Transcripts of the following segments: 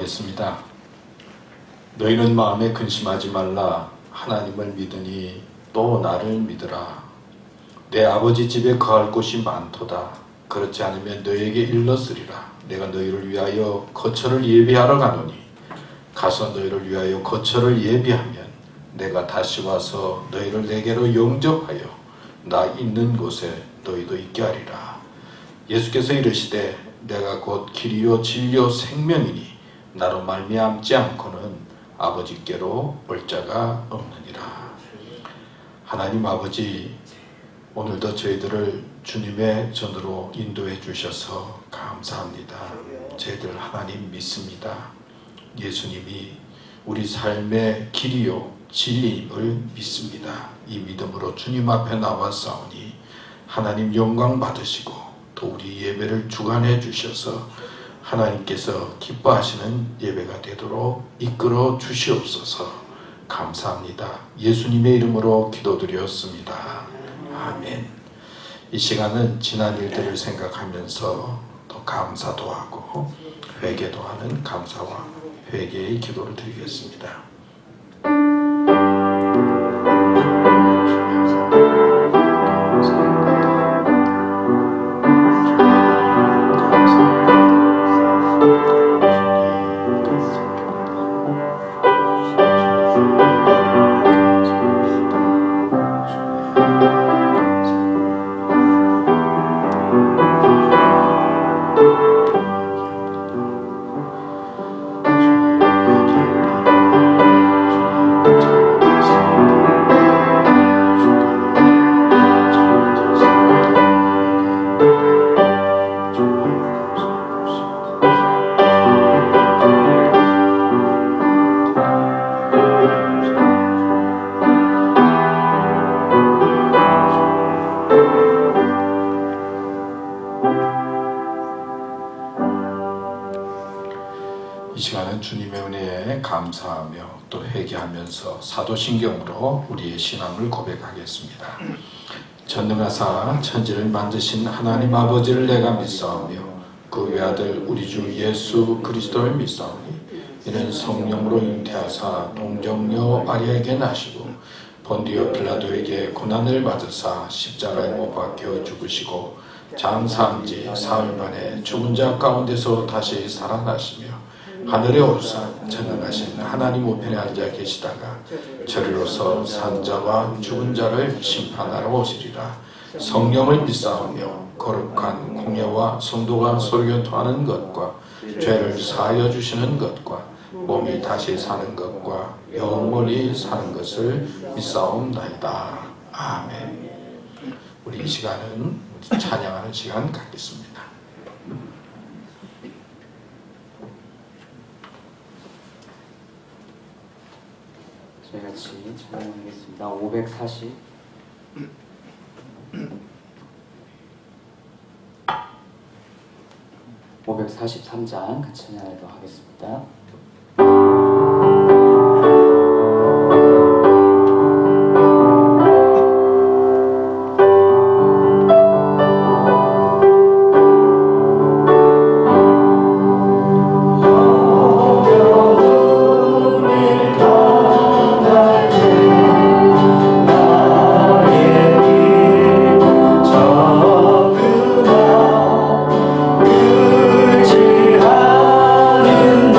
기도하겠습니다. 너희는 마음에 근심하지 말라. 하나님을 믿으니 또 나를 믿으라. 내 아버지 집에 거할 곳이 많도다. 그렇지 않으면 너희에게 일렀으리라. 내가 너희를 위하여 거처를 예비하러 가노니 가서 너희를 위하여 거처를 예비하면 내가 다시 와서 너희를 내게로 영접하여 나 있는 곳에 너희도 있게 하리라. 예수께서 이르시되 내가 곧 길이요 진리요 생명이니 나로 말미암지 않고는 아버지께로 올 자가 없느니라. 하나님 아버지, 오늘도 저희들을 주님의 전으로 인도해 주셔서 감사합니다. 저희들 하나님 믿습니다. 예수님이 우리 삶의 길이요 진리임을 믿습니다. 이 믿음으로 주님 앞에 나왔사오니 하나님 영광 받으시고 또 우리 예배를 주관해 주셔서 하나님께서 기뻐하시는 예배가 되도록 이끌어 주시옵소서. 감사합니다. 예수님의 이름으로 기도드렸습니다. 아멘. 이 시간은 지난 일들을 생각하면서 또 감사도 하고 회개도 하는 감사와 회개의 기도를 드리겠습니다. 이 시간은 주님의 은혜에 감사하며 또 회개하면서 사도신경으로 우리의 신앙을 고백하겠습니다. 전능하사 천지를 만드신 하나님 아버지를 내가 믿사오며 그 외아들 우리 주 예수 그리스도를 믿사오니 이는 성령으로 잉태하사 동정녀 마리아에게 나시고 본디오 빌라도에게 고난을 받으사 십자가에 못 박혀 죽으시고 장사한 지 사흘 만에 죽은 자 가운데서 다시 살아나시며 하늘에 오르사 전능하신 하나님 우편에 앉아 계시다가 저리로서 산자와 죽은 자를 심판하러 오시리라. 성령을 믿사오며 거룩한 공예와 성도가 소리교통하는 것과 죄를 사하여 주시는 것과 몸이 다시 사는 것과 영원히 사는 것을 믿사옵나이다. 아멘. 우리 이 시간은 찬양하는 시간 갖겠습니다. 저희 같이 찬양하겠습니다. 540 543장 같이 찬양하도록 하겠습니다. 그지 않은데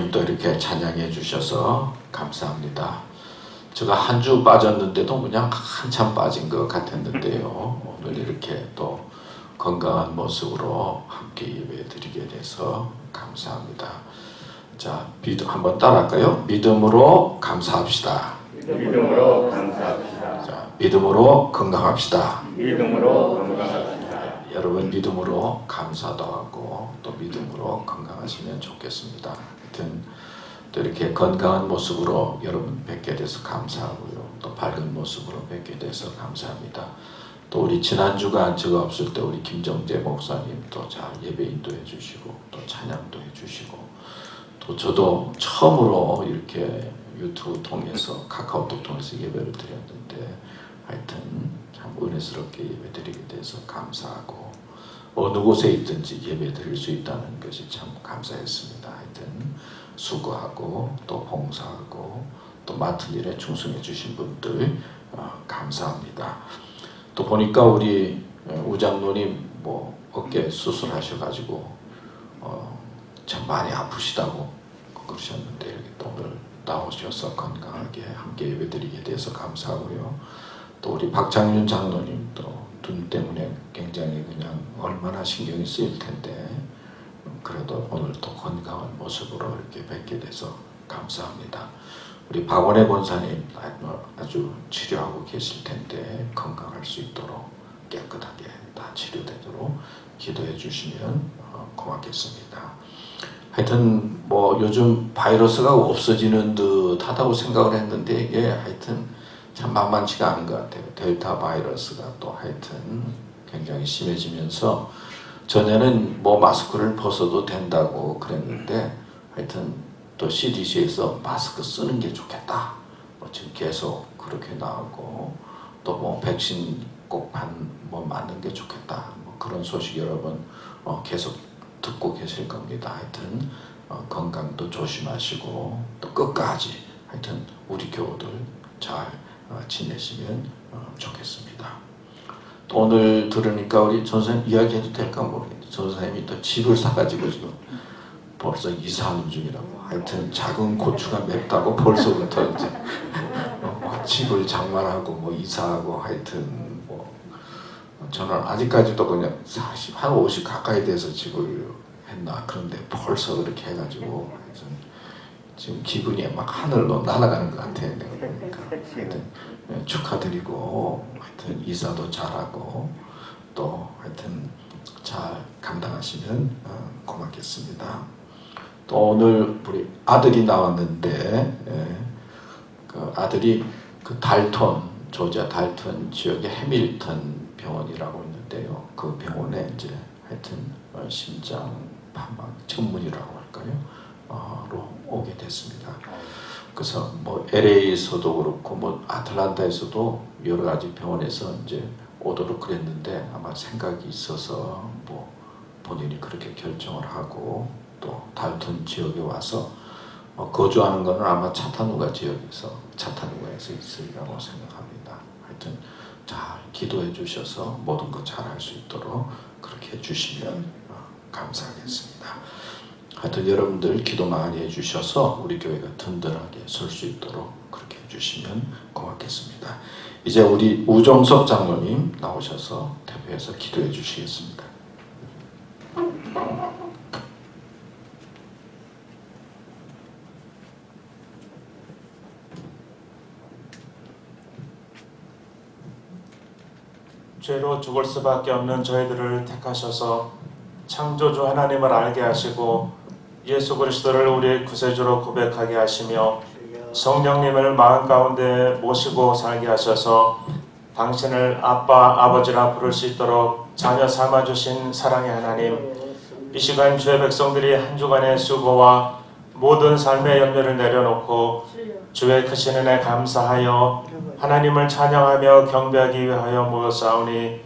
장로님 또 이렇게 찬양해 주셔서 감사합니다. 제가 한 주 빠졌는데도 그냥 한참 빠진 것 같았는데요. 오늘 이렇게 또 건강한 모습으로 함께 예배드리게 돼서 감사합니다. 자, 한번 따라할까요? 믿음으로 감사합시다. 믿음으로 감사합시다. 자, 믿음으로 건강합시다. 믿음으로 건강합시다. 여러분 믿음으로 감사도 하고 또 믿음으로 건강하시면 좋겠습니다. 하여튼 또 이렇게 건강한 모습으로 여러분 뵙게 돼서 감사하고요. 또 밝은 모습으로 뵙게 돼서 감사합니다. 또 우리 지난 주간 제가 없을 때 우리 김정재 목사님 또 잘 예배 인도해 주시고 또 찬양도 해 주시고 또 저도 처음으로 이렇게 유튜브 통해서 카카오톡 통해서 예배를 드렸는데 하여튼 참 은혜스럽게 예배 드리게 돼서 감사하고 어느 곳에 있든지 예배 드릴 수 있다는 것이 참 감사했습니다. 하여튼 수고하고 또 봉사하고 또 맡은 일에 충성해 주신 분들 감사합니다. 또 보니까 우리 우장로님 뭐 어깨 수술하셔가지고 참 많이 아프시다고 그러셨는데 이렇게 또 오늘 나오셔서 건강하게 함께 예배드리게 돼서 감사하고요. 또 우리 박장윤 장로님 또 눈 때문에 굉장히 그냥 얼마나 신경이 쓰일 텐데 그래도 오늘 또 건강한 모습으로 이렇게 뵙게 돼서 감사합니다. 우리 박원혜 권사님 아주 치료하고 계실 텐데 건강할 수 있도록 깨끗하게 다 치료되도록 기도해 주시면 고맙겠습니다. 하여튼 뭐 요즘 바이러스가 없어지는 듯 하다고 생각을 했는데 이게 하여튼 참 만만치가 않은 것 같아요. 델타 바이러스가 또 하여튼 굉장히 심해지면서 전에는 뭐 마스크를 벗어도 된다고 그랬는데 하여튼 또 CDC에서 마스크 쓰는 게 좋겠다. 뭐 지금 계속 그렇게 나오고 또 뭐 백신 꼭 맞는 게 좋겠다. 뭐 그런 소식 여러분 계속 듣고 계실 겁니다. 하여튼 건강도 조심하시고 또 끝까지 하여튼 우리 교우들 잘 지내시면 좋겠습니다. 또 오늘 들으니까 우리 전선생님 이야기해도 될까 모르겠는데 전선생님이 또 집을 사가지고 지금 벌써 이사하는 중이라고. 하여튼 작은 고추가 맵다고 벌써부터 이제 집을 장만하고 뭐 이사하고 하여튼 뭐 저는 아직까지도 그냥 40, 한 50 가까이 돼서 집을 했나 그런데 벌써 그렇게 해가지고 하여튼 지금 기분이 막 하늘로 날아가는 것 같아요. 내가 보니까. 하여튼 축하드리고 하여튼 이사도 잘하고 또 하여튼 잘 감당하시면 고맙겠습니다. 또 오늘 우리 아들이 나왔는데 그 아들이 그 달톤 조지아 달톤 지역의 해밀턴 병원이라고 있는데요. 그 병원에 이제 하여튼 심장 판막 전문이라고 할까요? 로 오게 됐습니다. 그래서 뭐 LA에서도 그렇고 뭐 아틀란타에서도 여러 가지 병원에서 이제 오도록 그랬는데 아마 생각이 있어서 뭐 본인이 그렇게 결정을 하고 또 달톤 지역에 와서 거주하는 것은 아마 차타누가 지역에서 차타누가에서 있으리라고 생각합니다. 하여튼 잘 기도해 주셔서 모든 것 잘 할 수 있도록 그렇게 해주시면 감사하겠습니다. 하여튼 여러분들 기도 많이 해주셔서 우리 교회가 든든하게 설 수 있도록 그렇게 해주시면 고맙겠습니다. 이제 우리 우종석 장로님 나오셔서 대표해서 기도해 주시겠습니다. 죄로 죽을 수밖에 없는 저희들을 택하셔서 창조주 하나님을 알게 하시고 예수 그리스도를 우리의 구세주로 고백하게 하시며 성령님을 마음 가운데 모시고 살게 하셔서 당신을 아빠, 아버지라 부를 수 있도록 자녀 삼아주신 사랑의 하나님, 이 시간 주의 백성들이 한 주간의 수고와 모든 삶의 염려를 내려놓고 주의 크신 은혜 감사하여 하나님을 찬양하며 경배하기 위하여 모였사오니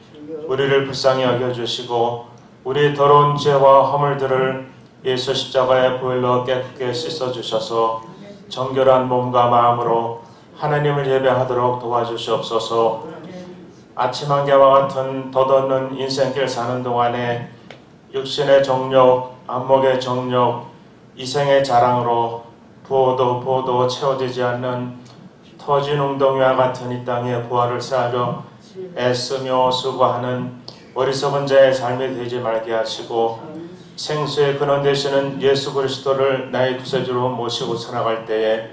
우리를 불쌍히 여겨주시고 우리 더러운 죄와 허물들을 예수 십자가의 보혈로 깨끗게 씻어주셔서 정결한 몸과 마음으로 하나님을 예배하도록 도와주시옵소서. 아침 한개와 같은 덧없는 인생길 사는 동안에 육신의 정욕, 안목의 정욕, 이생의 자랑으로 부어도 채워지지 않는 터진 웅덩이와 같은 이 땅에 부활을 쌓으려 애쓰며 수고하는 어리석은 자의 삶이 되지 말게 하시고 생수의 근원 되시는 예수 그리스도를 나의 구세주로 모시고 살아갈 때에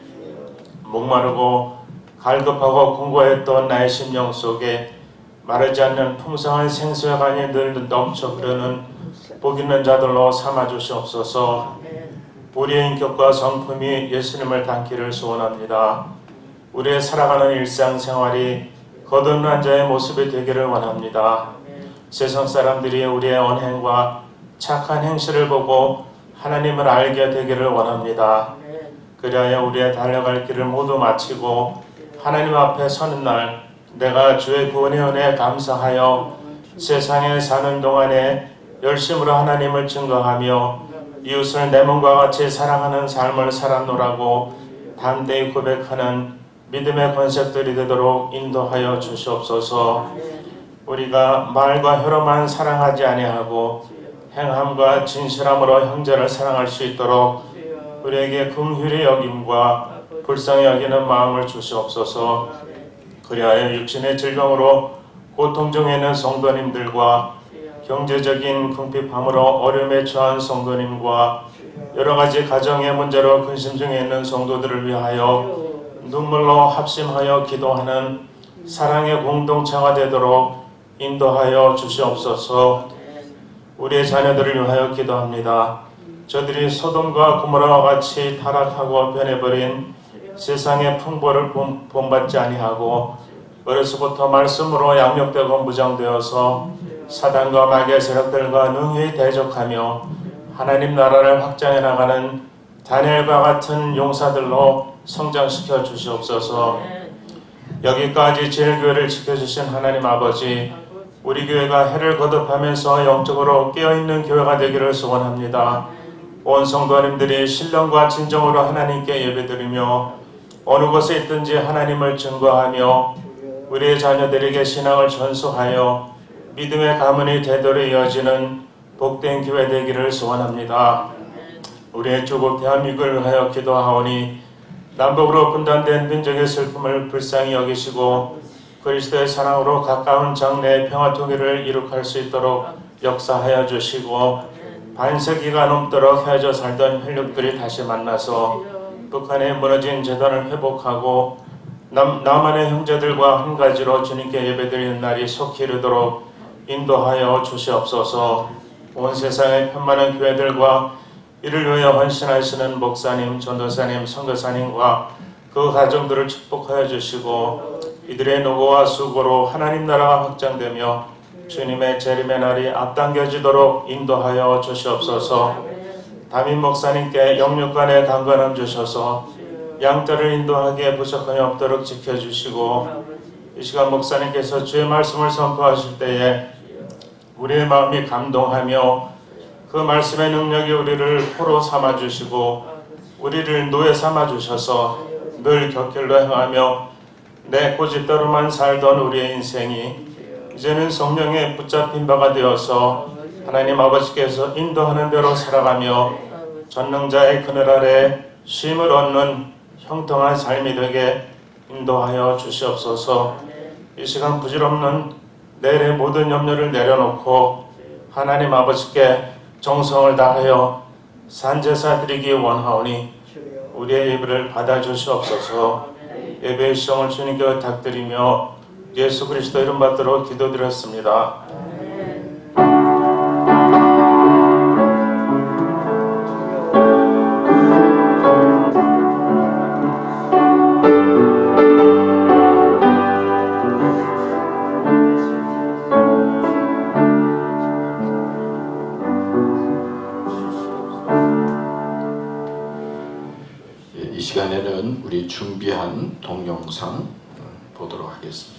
목마르고 갈급하고 공고했던 나의 심령 속에 마르지 않는 풍성한 생수의 강이 늘 넘쳐 흐르는 복 있는 자들로 삼아 주시옵소서. 우리의 인격과 성품이 예수님을 닮기를 소원합니다. 우리의 살아가는 일상생활이 거듭난 자의 모습이 되기를 원합니다. 세상 사람들이 우리의 언행과 착한 행실을 보고 하나님을 알게 되기를 원합니다. 그리하여 우리의 달려갈 길을 모두 마치고 하나님 앞에 서는 날 내가 주의 구원의 은혜에 감사하여 세상에 사는 동안에 열심으로 하나님을 증거하며 이웃을 내 몸과 같이 사랑하는 삶을 살았노라고 담대히 고백하는 믿음의 권색들이 되도록 인도하여 주시옵소서. 우리가 말과 혀로만 사랑하지 아니하고 행함과 진실함으로 형제를 사랑할 수 있도록 우리에게 긍휼히 여김과 불쌍히 여기는 마음을 주시옵소서. 그리하여 육신의 질병으로 고통 중에 있는 성도님들과 경제적인 궁핍함으로 어려움에 처한 성도님과 여러가지 가정의 문제로 근심 중에 있는 성도들을 위하여 눈물로 합심하여 기도하는 사랑의 공동체가 되도록 인도하여 주시옵소서. 우리의 자녀들을 위하여 기도합니다. 저들이 소돔과 고모라와 같이 타락하고 변해버린 세상의 풍보를 본받지 아니하고 어려서부터 말씀으로 양육되고 무장되어서 사단과 마귀의 세력들과 능히 대적하며 하나님 나라를 확장해 나가는 다니엘과 같은 용사들로 성장시켜 주시옵소서. 여기까지 제일교회를 지켜주신 하나님 아버지, 우리 교회가 해를 거듭하면서 영적으로 깨어있는 교회가 되기를 소원합니다. 온 성도님들이 신령과 진정으로 하나님께 예배드리며 어느 곳에 있든지 하나님을 증거하며 우리의 자녀들에게 신앙을 전수하여 믿음의 가문이 되도록 이어지는 복된 교회 되기를 소원합니다. 우리의 조국 대한민국을 위하여 기도하오니 남북으로 분단된 민족의 슬픔을 불쌍히 여기시고 그리스도의 사랑으로 가까운 장래의 평화 통일을 이룩할 수 있도록 역사하여 주시고 반세기가 넘도록 헤어져 살던 혈육들이 다시 만나서 북한의 무너진 재단을 회복하고 남한의 형제들과 한 가지로 주님께 예배드리는 날이 속히 이르도록 인도하여 주시옵소서. 온 세상의 편만한 교회들과 이를 위하여 헌신하시는 목사님, 전도사님, 선교사님과 그 가정들을 축복하여 주시고 이들의 노고와 수고로 하나님 나라가 확장되며 주님의 재림의 날이 앞당겨지도록 인도하여 주시옵소서. 담임 목사님께 영육간의 강건함 주셔서 양떼를 인도하기에 부족함이 없도록 지켜주시고 이 시간 목사님께서 주의 말씀을 선포하실 때에 우리의 마음이 감동하며 그 말씀의 능력이 우리를 포로 삼아주시고 우리를 노예 삼아주셔서 늘 곁길로 행하며 내 고집대로만 살던 우리의 인생이 이제는 성령에 붙잡힌 바가 되어서 하나님 아버지께서 인도하는 대로 살아가며 전능자의 그늘 아래 쉼을 얻는 형통한 삶이 되게 인도하여 주시옵소서. 이 시간 부질없는 내일의 모든 염려를 내려놓고 하나님 아버지께 정성을 다하여 산제사 드리기 원하오니 우리의 예배를 받아주시옵소서. 예배의 시정을 주님께 부탁드리며 예수 그리스도 이름 받도록 기도드렸습니다. 이 시간에는 우리 준비한 동영상 보도록 하겠습니다.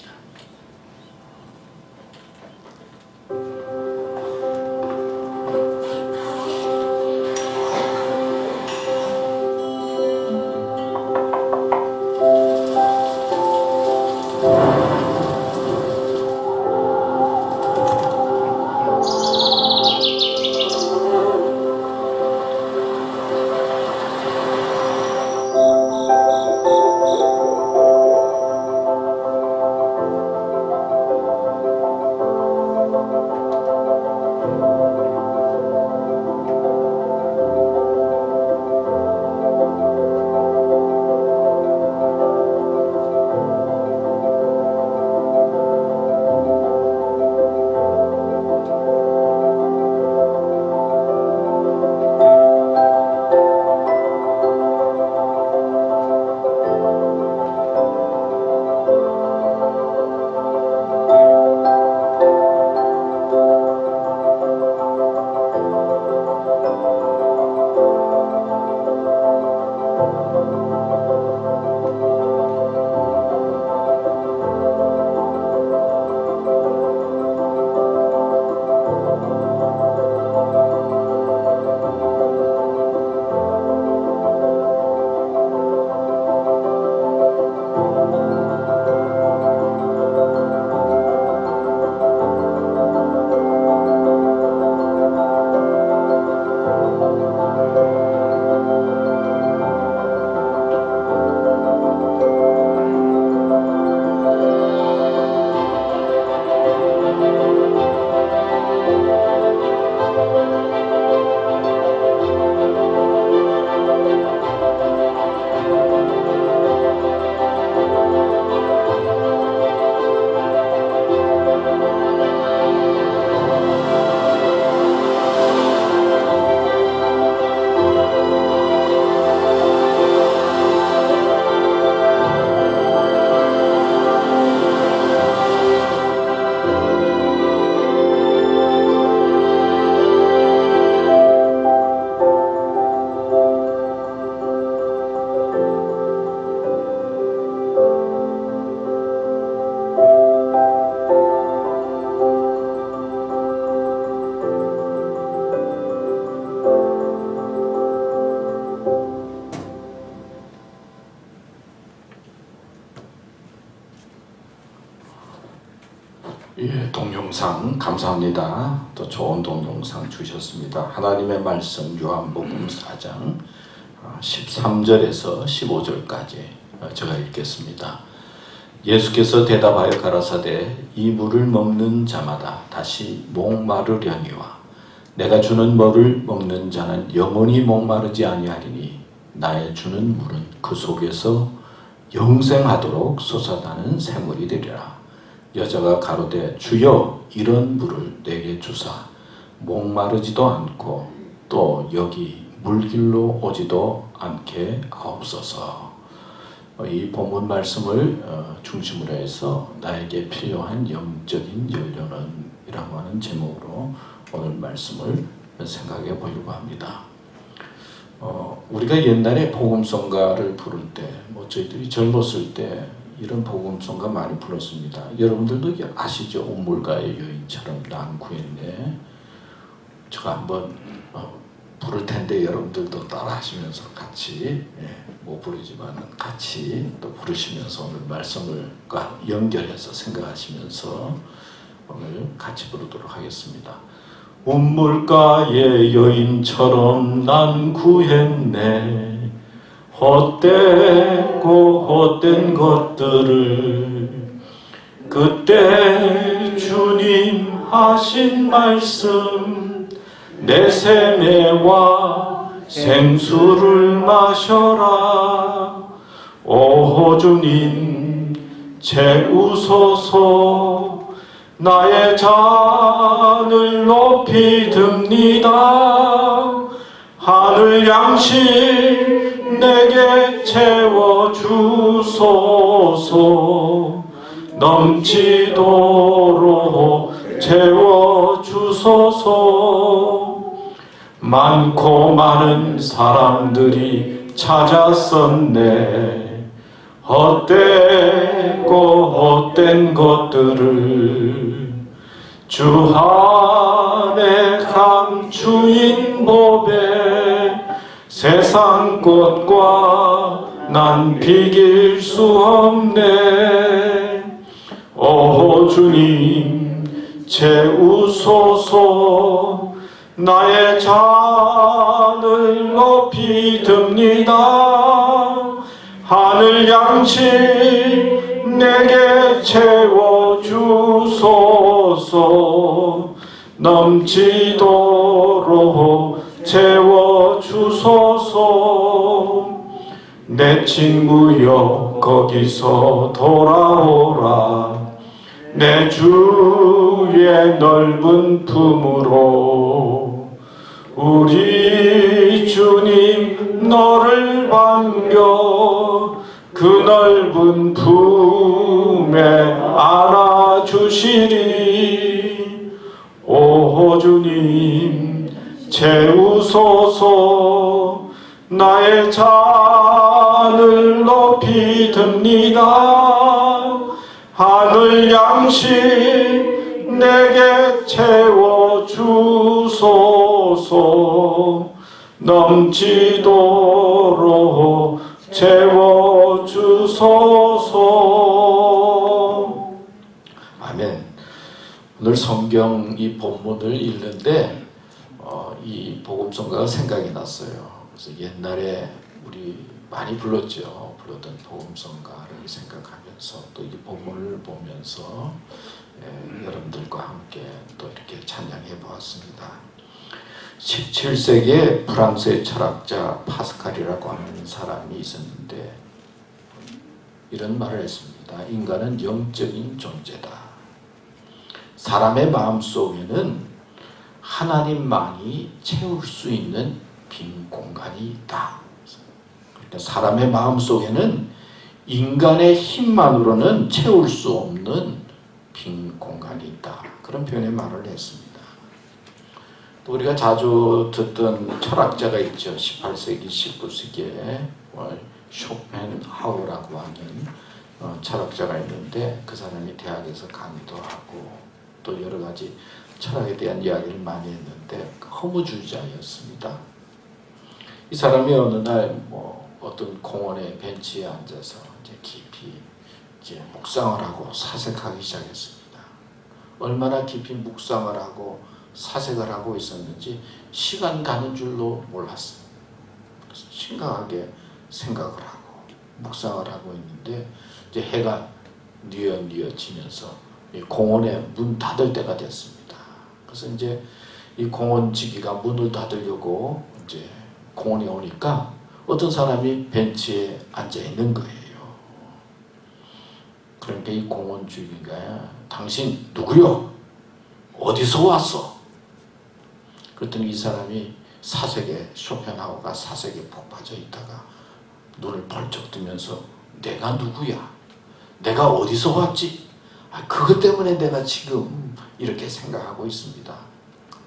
예, 동영상 감사합니다. 또 좋은 동영상 주셨습니다. 하나님의 말씀 요한복음 4장 13절에서 15절까지 제가 읽겠습니다. 예수께서 대답하여 가라사대 이 물을 먹는 자마다 다시 목마르려니와 내가 주는 물을 먹는 자는 영원히 목마르지 아니하리니 나의 주는 물은 그 속에서 영생하도록 솟아나는 샘물이 되리라. 여자가 가로되 주여 이런 물을 내게 주사 목마르지도 않고 또 여기 물길로 오지도 않게 하옵소서. 이 본문 말씀을 중심으로 해서 나에게 필요한 영적인 연료는이라고 하는 제목으로 오늘 말씀을 생각해 보려고 합니다. 우리가 옛날에 복음성가를 부를 때, 저희들이 젊었을 때 이런 복음성가 많이 불렀습니다. 여러분들도 아시죠? 우물가의 여인처럼 난 구했네. 제가 한번 부를 텐데 여러분들도 따라 하시면서 같이, 못 부르지만 같이 또 부르시면서 오늘 말씀을 연결해서 생각하시면서 오늘 같이 부르도록 하겠습니다. 우물가의 여인처럼 난 구했네. 헛되고 헛된 것들을 그때 주님 하신 말씀 내 샘에와 생수를 마셔라. 오 주님 채우소서. 나의 잔을 높이 듭니다. 하늘 양식 내게 채워주소서. 넘치도록 채워주소서. 많고 많은 사람들이 찾았었네. 헛되고 헛된 것들을 주 안에 감추인 법에 세상 것과 난 비길 수 없네. 오 주님 채우소서. 나의 잔을 높이 듭니다. 하늘 양식 내게 채워주소서. 넘치도록 채워주소서. 내 친구여 거기서 돌아오라. 내 주의 넓은 품으로 우리 주님 너를 반겨 그 넓은 품에 안아주시리. 오 주님 채우소서. 나의 잔을 하늘 높이 듭니다. 하늘 양식 내게 채워 주소서. 넘치도록 채워 주소서. 아멘. 오늘 성경 이 본문을 읽는데 이 복음성가가 생각이 났어요. 그래서 옛날에 우리 많이 불렀던 복음성가를 생각하면서 또 이 본문을 보면서 여러분들과 함께 또 이렇게 찬양해 보았습니다. 17세기에 프랑스의 철학자 파스칼이라고 하는 사람이 있었는데 이런 말을 했습니다. 인간은 영적인 존재다. 사람의 마음속에는 하나님만이 채울 수 있는 빈 공간이 있다. 그러니까 사람의 마음속에는 인간의 힘만으로는 채울 수 없는 빈 공간이 있다. 그런 표현의 말을 했습니다. 또 우리가 자주 듣던 철학자가 있죠. 18세기, 19세기에 쇼펜하우라고 하는 철학자가 있는데 그 사람이 대학에서 강의도 하고 또 여러 가지 철학에 대한 이야기를 많이 했는데 허무주의자였습니다. 이 사람이 어느 날 어떤 공원의 벤치에 앉아서 이제 깊이 묵상을 하고 사색하기 시작했습니다. 얼마나 깊이 묵상을 하고 사색을 하고 있었는지 시간 가는 줄로 몰랐어요. 그래서 심각하게 생각을 하고 묵상을 하고 있는데 이제 해가 뉘어지면서 이 공원에 문 닫을 때가 됐습니다. 그래서 이제 이 공원 지기가 문을 닫으려고 이제 공원에 오니까 어떤 사람이 벤치에 앉아 있는 거예요. 그러니까 이 공원 주인가 당신 누구요? 어디서 왔어? 그랬더니 이 사람이 쇼펜하우가 사색에 푹 빠져 있다가 눈을 벌쩍 뜨면서 내가 누구야? 내가 어디서 왔지? 그것 때문에 내가 지금 이렇게 생각하고 있습니다.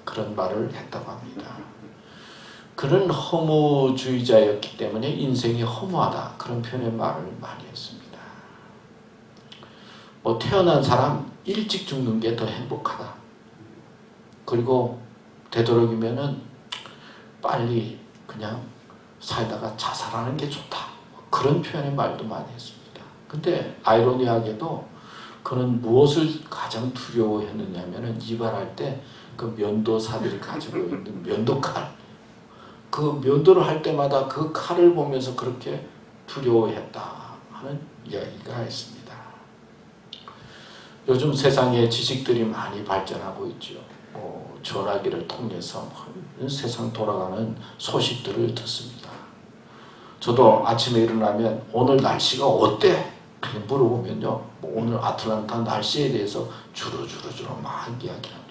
그런 말을 했다고 합니다. 그는 허무주의자였기 때문에 인생이 허무하다. 그런 표현의 말을 많이 했습니다. 태어난 사람 일찍 죽는 게 더 행복하다. 그리고 되도록이면은 빨리 그냥 살다가 자살하는 게 좋다. 그런 표현의 말도 많이 했습니다. 근데 아이러니하게도 그는 무엇을 가장 두려워했느냐면은 이발할 때 그 면도사들이 가지고 있는 면도칼, 그 면도를 할 때마다 그 칼을 보면서 그렇게 두려워했다 하는 이야기가 있습니다. 요즘 세상에 지식들이 많이 발전하고 있죠. 전화기를 통해서 세상 돌아가는 소식들을 듣습니다. 저도 아침에 일어나면 오늘 날씨가 어때? 물어보면요, 오늘 아틀란타 날씨에 대해서 주로 막 이야기합니다.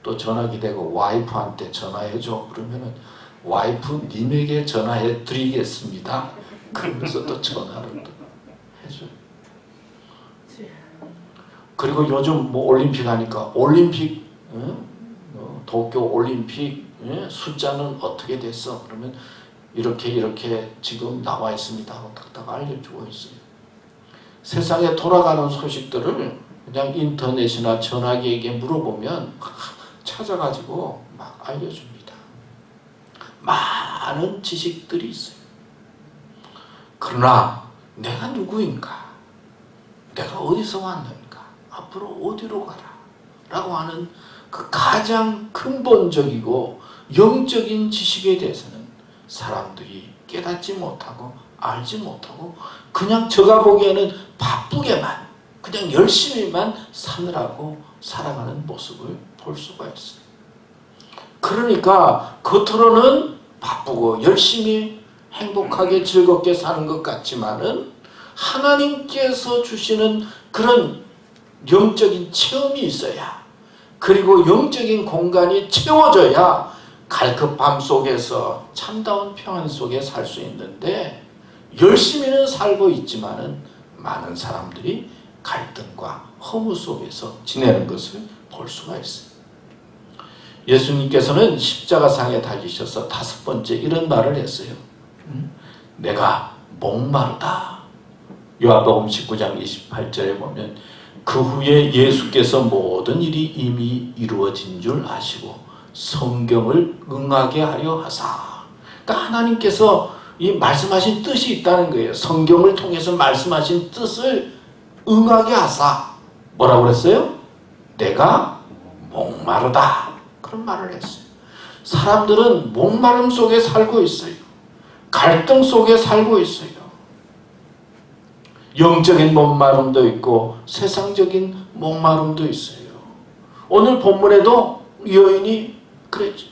또 전화기 대고 와이프한테 전화해줘 그러면은 와이프 님에게 전화해 드리겠습니다. 그러면서 또 전화를 또 해줘요. 그리고 요즘 올림픽 하니까 올림픽 도쿄 올림픽 숫자는 어떻게 됐어? 그러면 이렇게 지금 나와 있습니다 하고 딱딱 알려주고 있어요. 세상에 돌아가는 소식들을 그냥 인터넷이나 전화기에게 물어보면 찾아가지고 막 알려줍니다. 많은 지식들이 있어요. 그러나 내가 누구인가? 내가 어디서 왔는가? 앞으로 어디로 가라? 라고 하는 그 가장 근본적이고 영적인 지식에 대해서는 사람들이 깨닫지 못하고 알지 못하고 그냥 제가 보기에는 바쁘게만 그냥 열심히만 사느라고 살아가는 모습을 볼 수가 있어요. 그러니까 겉으로는 바쁘고 열심히 행복하게 즐겁게 사는 것 같지만은 하나님께서 주시는 그런 영적인 체험이 있어야, 그리고 영적인 공간이 채워져야 갈급 밤 속에서 참다운 평안 속에 살 수 있는데, 열심히는 살고 있지만은 많은 사람들이 갈등과 허무 속에서 지내는 것을 볼 수가 있어요. 예수님께서는 십자가상에 달리셔서 5번째 이런 말을 했어요. 내가 목마르다. 요한복음 19장 28절에 보면 그 후에 예수께서 모든 일이 이미 이루어진 줄 아시고 성경을 응하게 하려 하사. 그러니까 하나님께서 이 말씀하신 뜻이 있다는 거예요. 성경을 통해서 말씀하신 뜻을 응하게 하사. 뭐라고 그랬어요? 내가 목마르다. 그런 말을 했어요. 사람들은 목마름 속에 살고 있어요. 갈등 속에 살고 있어요. 영적인 목마름도 있고 세상적인 목마름도 있어요. 오늘 본문에도 여인이 그랬죠.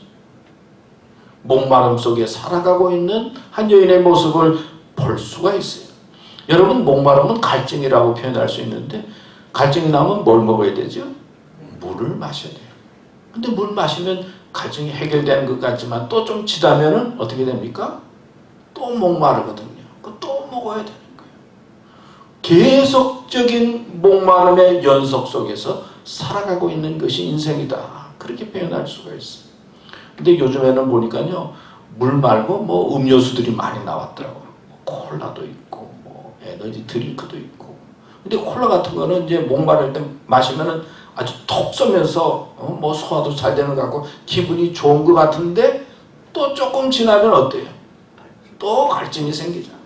목마름 속에 살아가고 있는 한 여인의 모습을 볼 수가 있어요. 여러분, 목마름은 갈증이라고 표현할 수 있는데 갈증이 나면 뭘 먹어야 되죠? 물을 마셔야 돼요. 근데 물 마시면 갈증이 해결되는 것 같지만 또 좀 지나면은 어떻게 됩니까? 또 목마르거든요. 또 먹어야 되는 거예요. 계속적인 목마름의 연속 속에서 살아가고 있는 것이 인생이다. 그렇게 표현할 수가 있어요. 근데 요즘에는 보니까요, 물 말고 뭐 음료수들이 많이 나왔더라고요. 콜라도 있고 뭐 에너지 드링크도 있고. 근데 콜라 같은 거는 이제 목마를 때 마시면은 아주 톡 쏘면서 뭐 소화도 잘 되는 것 같고 기분이 좋은 것 같은데 또 조금 지나면 어때요? 또 갈증이 생기잖아요.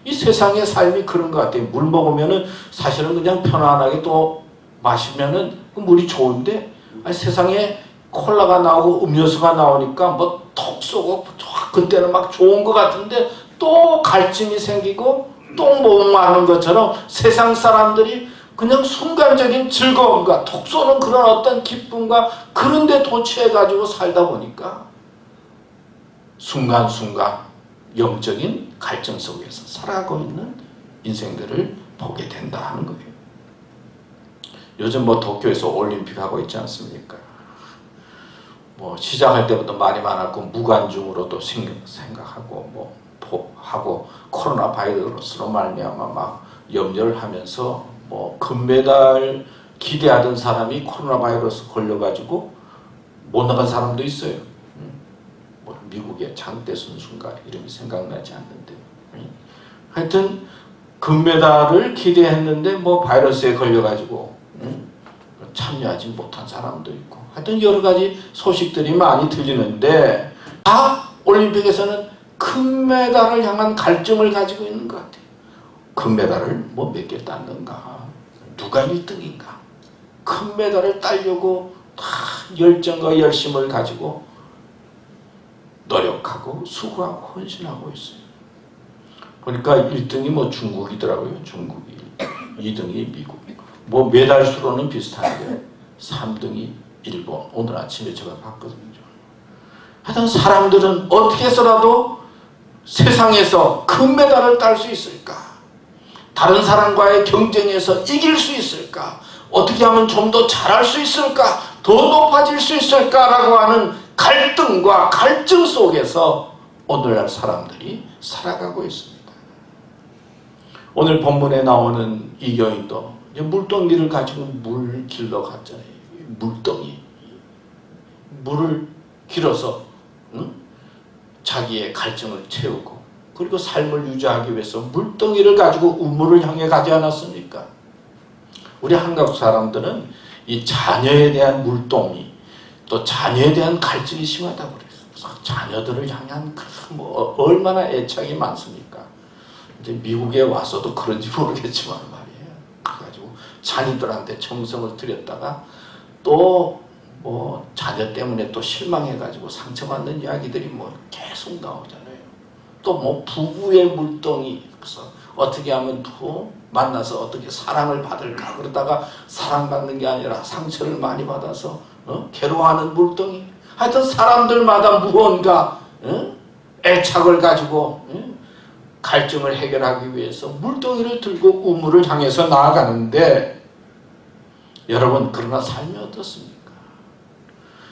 이 세상의 삶이 그런 것 같아요. 물 먹으면은 사실은 그냥 편안하게 또 마시면은 그 물이 좋은데 아니 세상에 콜라가 나오고 음료수가 나오니까 뭐 톡 쏘고 그때는 막 좋은 것 같은데 또 갈증이 생기고 또 목마른 것처럼 세상 사람들이 그냥 순간적인 즐거움과 톡 쏘는 그런 어떤 기쁨과 그런 데 도취해가지고 살다 보니까 순간순간 영적인 갈증 속에서 살아가고 있는 인생들을 보게 된다 하는 거예요. 요즘 뭐 도쿄에서 올림픽 하고 있지 않습니까? 뭐 시작할 때부터 말이 많았고 무관중으로도 생각하고 뭐 하고 코로나 바이러스로 말미암아 막 염려를 하면서 뭐 금메달 기대하던 사람이 코로나 바이러스 걸려가지고 못 나간 사람도 있어요. 뭐 미국의 장대 선수인가 이름이 생각나지 않는데 하여튼 금메달을 기대했는데 뭐 바이러스에 걸려가지고 참여하지 못한 사람도 있고 하여튼 여러 가지 소식들이 많이 들리는데 다 올림픽에서는 금메달을 향한 갈증을 가지고 있는 것 같아요. 금메달을 뭐 몇 개 땄는가? 누가 1등인가? 금메달을 따려고 다 열정과 열심을 가지고 노력하고 수고하고 헌신하고 있어요. 보니까 1등이 뭐 중국이더라고요. 중국이 2등이 미국. 뭐 메달 수로는 비슷한데 3등이 일본. 오늘 아침에 제가 봤거든요. 하여튼 사람들은 어떻게 해서라도 세상에서 금메달을 딸 수 있을까? 다른 사람과의 경쟁에서 이길 수 있을까? 어떻게 하면 좀 더 잘할 수 있을까? 더 높아질 수 있을까라고 하는 갈등과 갈증 속에서 오늘날 사람들이 살아가고 있습니다. 오늘 본문에 나오는 이 여인도 물동이를 가지고 물 길러 갔잖아요. 물동이. 물을 길어서 자기의 갈증을 채우고 그리고 삶을 유지하기 위해서 물동이를 가지고 우물을 향해 가지 않았습니까? 우리 한국 사람들은 이 자녀에 대한 물동이 또 자녀에 대한 갈증이 심하다고 그래서 자녀들을 향한 뭐 얼마나 애착이 많습니까? 이제 미국에 와서도 그런지 모르겠지만 말이에요. 그래가지고 자녀들한테 정성을 들였다가 또 뭐 자녀 때문에 또 실망해가지고 상처받는 이야기들이 뭐 계속 나오잖아요. 또 뭐 부부의 물동이 그래서 어떻게 하면 또 만나서 어떻게 사랑을 받을까 그러다가 사랑받는 게 아니라 상처를 많이 받아서 괴로워하는 물동이. 하여튼 사람들마다 무언가 애착을 가지고 갈증을 해결하기 위해서 물동이를 들고 우물을 향해서 나아가는데 여러분 그러나 삶이 어떻습니까?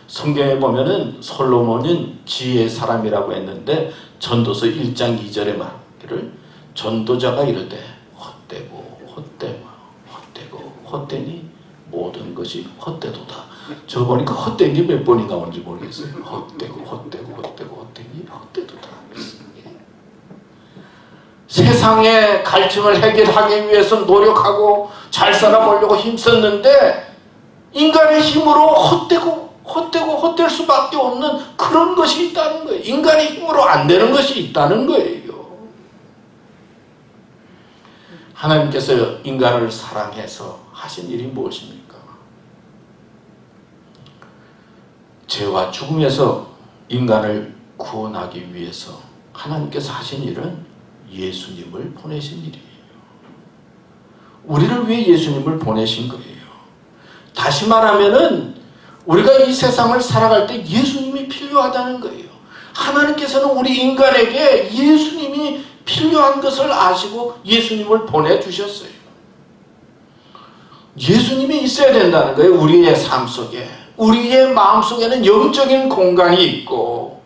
성경에 보면은 솔로몬은 지혜의 사람이라고 했는데 전도서 1장 2절의 말을 전도자가 이르되 헛되고 헛되고 헛되고 헛되니 모든 것이 헛되도다. 저 보니까 헛된 게 몇 번이 나오는지 모르겠어요. 헛되고 헛되고 헛되고 헛되니 헛되도다. 세상의 갈증을 해결하기 위해서 노력하고 잘 살아보려고 힘썼는데 인간의 힘으로 헛될 수밖에 없는 그런 것이 있다는 거예요. 인간의 힘으로 안 되는 것이 있다는 거예요. 하나님께서 인간을 사랑해서 하신 일이 무엇입니까? 죄와 죽음에서 인간을 구원하기 위해서 하나님께서 하신 일은 예수님을 보내신 일이에요. 우리를 위해 예수님을 보내신 거예요. 다시 말하면은 우리가 이 세상을 살아갈 때 예수님이 필요하다는 거예요. 하나님께서는 우리 인간에게 예수님이 필요한 것을 아시고 예수님을 보내주셨어요. 예수님이 있어야 된다는 거예요. 우리의 삶 속에. 우리의 마음 속에는 영적인 공간이 있고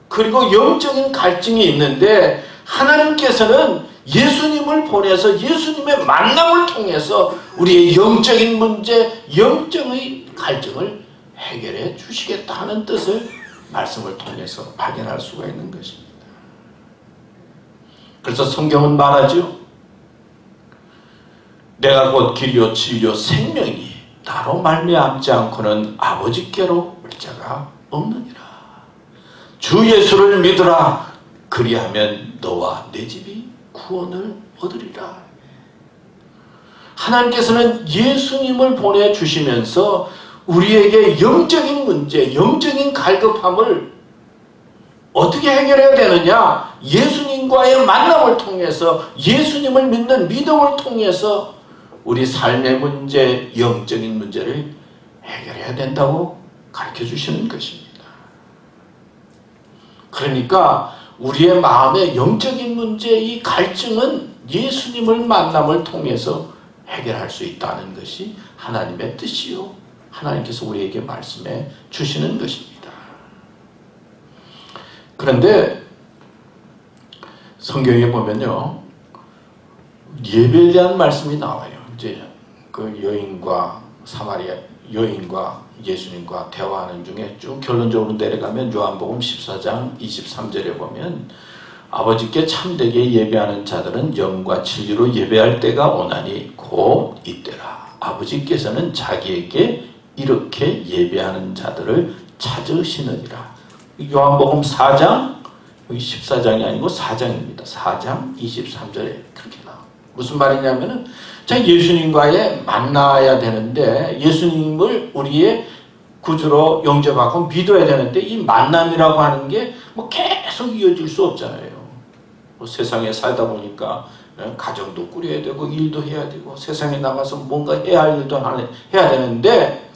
그리고 영적인 갈증이 있는데 하나님께서는 예수님을 보내서 예수님의 만남을 통해서 우리의 영적인 문제, 영적인 갈증을 해결해 주시겠다 하는 뜻을 말씀을 통해서 발견할 수가 있는 것입니다. 그래서 성경은 말하죠. 내가 곧 길이요 진리요 생명이니 나로 말미암지 않고는 아버지께로 올 자가 없느니라. 주 예수를 믿으라. 그리하면 너와 내 집이 구원을 얻으리라. 하나님께서는 예수님을 보내주시면서 우리에게 영적인 문제, 영적인 갈급함을 어떻게 해결해야 되느냐? 예수님과의 만남을 통해서 예수님을 믿는 믿음을 통해서 우리 삶의 문제, 영적인 문제를 해결해야 된다고 가르쳐 주시는 것입니다. 그러니까 우리의 마음의 영적인 문제, 이 갈증은 예수님을 만남을 통해서 해결할 수 있다는 것이 하나님의 뜻이요. 하나님께서 우리에게 말씀해 주시는 것입니다. 그런데 성경에 보면요, 예배에 대한 말씀이 나와요. 이제 그 여인과 사마리아 여인과 예수님과 대화하는 중에 쭉 결론적으로 내려가면 요한복음 14장 23절에 보면 아버지께 참되게 예배하는 자들은 영과 진리로 예배할 때가 오나니 곧 이때라. 아버지께서는 자기에게 이렇게 예배하는 자들을 찾으시느니라. 요한복음 4장, 여기 14장이 아니고 4장입니다. 4장 23절에 그렇게 나와요. 무슨 말이냐면은 자, 예수님과의 만나야 되는데 예수님을 우리의 구주로 영접하고 믿어야 되는데 이 만남이라고 하는 게 뭐 계속 이어질 수 없잖아요. 뭐 세상에 살다 보니까 가정도 꾸려야 되고 일도 해야 되고 세상에 나가서 뭔가 해야 할 일도 해야 되는데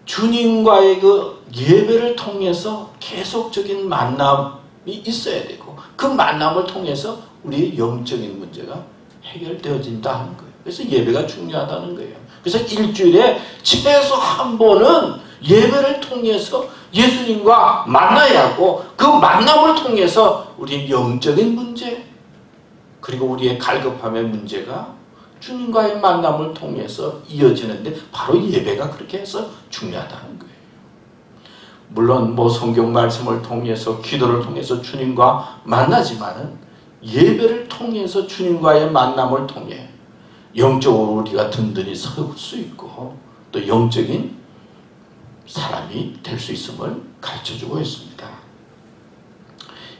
주님과의 그 예배를 통해서 계속적인 만남이 있어야 되고 그 만남을 통해서 우리의 영적인 문제가 해결되어진다 하는 거예요. 그래서 예배가 중요하다는 거예요. 그래서 일주일에 최소 한 번은 예배를 통해서 예수님과 만나야 하고 그 만남을 통해서 우리의 영적인 문제 그리고 우리의 갈급함의 문제가 주님과의 만남을 통해서 이어지는데 바로 예배가 그렇게 해서 중요하다는 거예요. 물론 뭐 성경 말씀을 통해서 기도를 통해서 주님과 만나지만은 예배를 통해서 주님과의 만남을 통해 영적으로 우리가 든든히 설 수 있고 또 영적인 사람이 될 수 있음을 가르쳐주고 있습니다.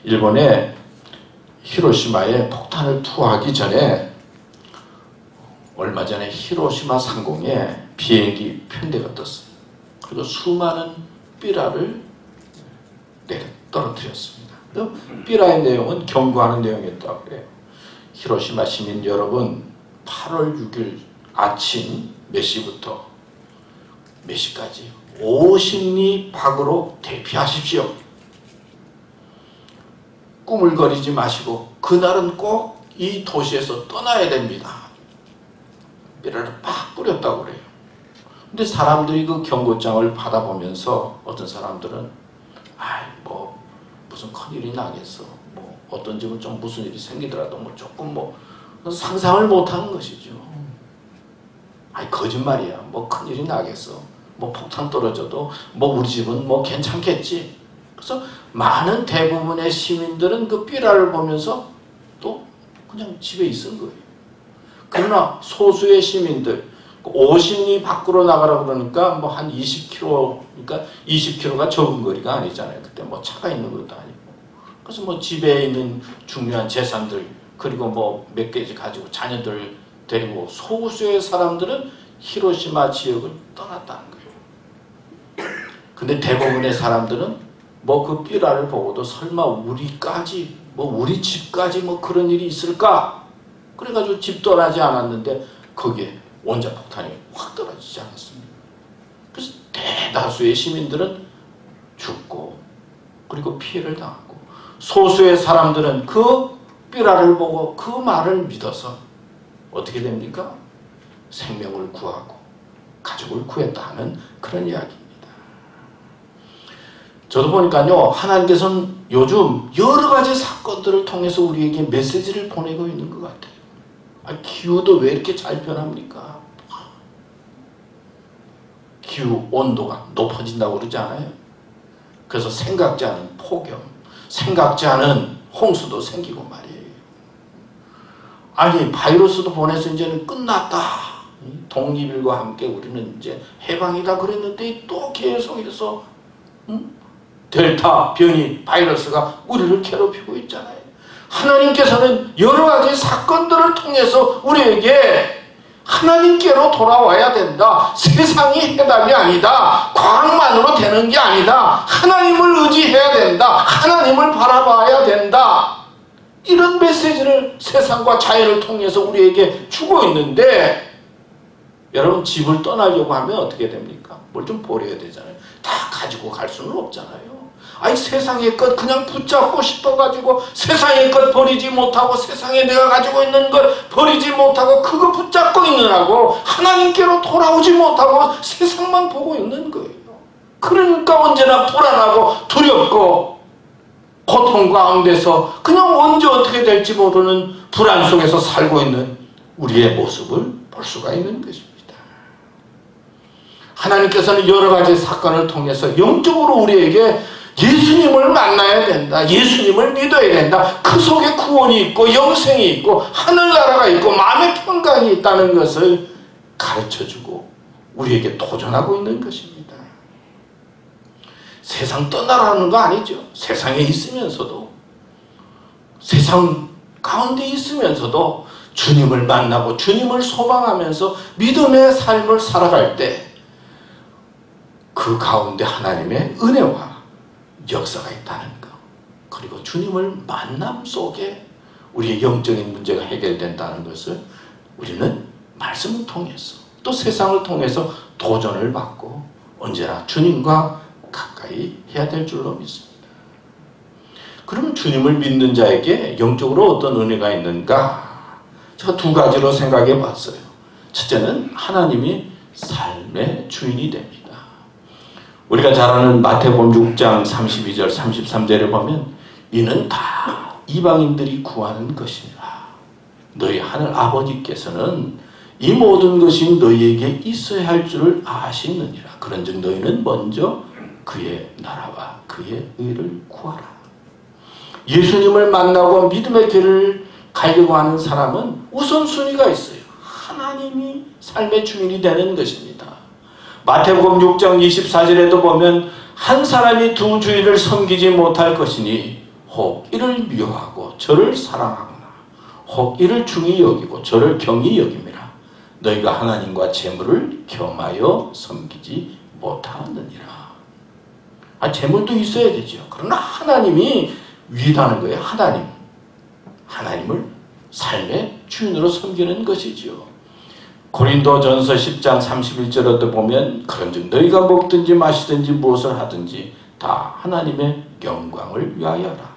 일본의 히로시마에 폭탄을 투하하기 전에 얼마 전에 히로시마 상공에 비행기 편대가 떴어요. 그리고 수많은 삐라를 떨어뜨렸습니다. 삐라의 내용은 경고하는 내용이었다고 해요. 히로시마 시민 여러분, 8월 6일 아침 몇 시부터 몇 시까지 50리 밖으로 대피하십시오. 꾸물거리지 마시고 그날은 꼭 이 도시에서 떠나야 됩니다. 삐라를 팍 뿌렸다고 그래요. 근데 사람들이 그 경고장을 받아보면서 어떤 사람들은 뭐 무슨 큰일이 나겠어. 뭐 어떤 집은 좀 무슨 일이 생기더라도 뭐 조금 뭐 상상을 못하는 것이죠. 거짓말이야. 뭐 큰일이 나겠어. 뭐 폭탄 떨어져도 뭐 우리 집은 뭐 괜찮겠지. 그래서 많은 대부분의 시민들은 그 삐라를 보면서 또 그냥 집에 있은 거예요. 그러나 소수의 시민들 50리 밖으로 나가라 그러니까 뭐 한 20km, 그러니까 20km가 적은 거리가 아니잖아요. 그때 뭐 차가 있는 것도 아니고. 그래서 뭐 집에 있는 중요한 재산들 그리고 뭐 몇 개지 가지고 자녀들 데리고 소수의 사람들은 히로시마 지역을 떠났다는 거예요. 근데 대부분의 사람들은 뭐 그 삐라를 보고도 설마 우리까지 뭐 우리 집까지 뭐 그런 일이 있을까? 그래가지고 집 떠나지 않았는데 거기에 원자폭탄이 확 떨어지지 않았습니다. 그래서 대다수의 시민들은 죽고 그리고 피해를 당하고 소수의 사람들은 그 삐라를 보고 그 말을 믿어서 어떻게 됩니까? 생명을 구하고 가족을 구했다 하는 그런 이야기입니다. 저도 보니까요, 하나님께서는 요즘 여러 가지 사건들을 통해서 우리에게 메시지를 보내고 있는 것 같아요. 기후도 왜 이렇게 잘 변합니까? 기후 온도가 높아진다고 그러지 않아요? 그래서 생각지 않은 폭염, 생각지 않은 홍수도 생기고 말이에요. 아니 바이러스도 보내서 이제는 끝났다. 독립일과 함께 우리는 이제 해방이다 그랬는데 또 계속 이래서 델타 변이 바이러스가 우리를 괴롭히고 있잖아요. 하나님께서는 여러 가지 사건들을 통해서 우리에게 하나님께로 돌아와야 된다. 세상이 해답이 아니다. 과학만으로 되는 게 아니다. 하나님을 의지해야 된다. 하나님을 바라봐야 된다. 이런 메시지를 세상과 자연을 통해서 우리에게 주고 있는데 여러분 집을 떠나려고 하면 어떻게 됩니까? 뭘 좀 버려야 되잖아요. 다 가지고 갈 수는 없잖아요. 아니 세상의 것 그냥 붙잡고 싶어가지고 세상의 것 버리지 못하고 세상에 내가 가지고 있는 것 버리지 못하고 그거 붙잡고 있느라고 하나님께로 돌아오지 못하고 세상만 보고 있는 거예요. 그러니까 언제나 불안하고 두렵고 고통 가운데서 그냥 언제 어떻게 될지 모르는 불안 속에서 살고 있는 우리의 모습을 볼 수가 있는 것입니다. 하나님께서는 여러 가지 사건을 통해서 영적으로 우리에게 예수님을 만나야 된다. 예수님을 믿어야 된다. 그 속에 구원이 있고 영생이 있고 하늘나라가 있고 마음의 평강이 있다는 것을 가르쳐주고 우리에게 도전하고 있는 것입니다. 세상 떠나라는 거 아니죠. 세상에 있으면서도 세상 가운데 있으면서도 주님을 만나고 주님을 소망하면서 믿음의 삶을 살아갈 때 그 가운데 하나님의 은혜와 역사가 있다는 것, 그리고 주님을 만남 속에 우리의 영적인 문제가 해결된다는 것을 우리는 말씀을 통해서 또 세상을 통해서 도전을 받고 언제나 주님과 가까이 해야 될 줄로 믿습니다. 그러면 주님을 믿는 자에게 영적으로 어떤 은혜가 있는가? 제가 두 가지로 생각해 봤어요. 첫째는 하나님이 삶의 주인이 됩니다. 우리가 잘 아는 마태복음 6장 32절 33절에 보면 이는 다 이방인들이 구하는 것이니라. 너희 하늘 아버지께서는 이 모든 것이 너희에게 있어야 할 줄을 아시느니라. 그런즉 너희는 먼저 그의 나라와 그의 의를 구하라. 예수님을 만나고 믿음의 길을 가려고 하는 사람은 우선순위가 있어요. 하나님이 삶의 주인이 되는 것입니다. 마태복음 6장 24절에도 보면 한 사람이 두 주인을 섬기지 못할 것이니 혹 이를 미워하고 저를 사랑하거나 혹 이를 중히 여기고 저를 경히 여김이라. 너희가 하나님과 재물을 겸하여 섬기지 못하느니라. 재물도 있어야 되죠. 그러나 하나님이 위다는 거예요. 하나님을 삶의 주인으로 섬기는 것이죠. 고린도전서 10장 31절에도 보면 그런즉 너희가 먹든지 마시든지 무엇을 하든지 다 하나님의 영광을 위하여라.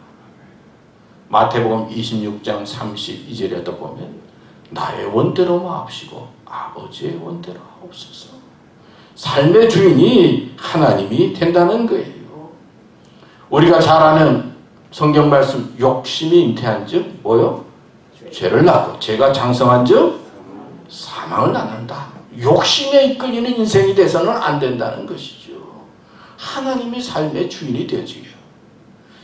마태복음 26장 32절에도 보면 나의 원대로 마옵시고 아버지의 원대로 하옵소서. 삶의 주인이 하나님이 된다는 거예요. 우리가 잘 아는 성경 말씀 욕심이 잉태한 즉 뭐요? 죄를 낳고 죄가 장성한 즉 사망을 낳는다. 욕심에 이끌리는 인생이 돼서는 안 된다는 것이죠. 하나님이 삶의 주인이 되지요.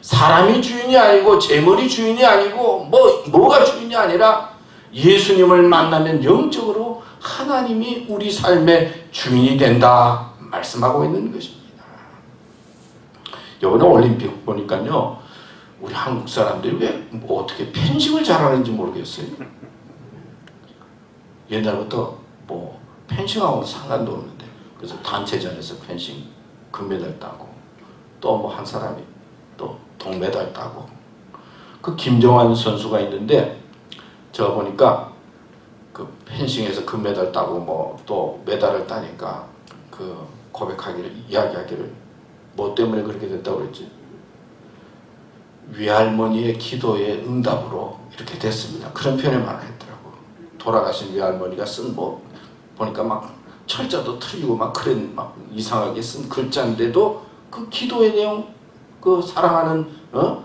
사람이 주인이 아니고 재물이 주인이 아니고 뭐가 주인이 아니라 예수님을 만나면 영적으로 하나님이 우리 삶의 주인이 된다 말씀하고 있는 것입니다. 이번에 올림픽 보니까요, 우리 한국 사람들이 왜 어떻게 펜싱을 잘하는지 모르겠어요. 옛날부터 펜싱하고는 상관도 없는데, 그래서 단체전에서 펜싱 금메달 따고, 또 한 사람이 또 동메달 따고, 그 김정환 선수가 있는데, 저 보니까 그 펜싱에서 금메달 따고 또 메달을 따니까 그 이야기하기를 뭐 때문에 그렇게 됐다고 그랬지? 외할머니의 기도의 응답으로 이렇게 됐습니다. 그런 표현을 많이 했더라고. 돌아가신 외할머니가 쓴 보니까 막 철자도 틀리고 막 그런 이상하게 쓴 글자인데도 그 기도의 내용, 그 사랑하는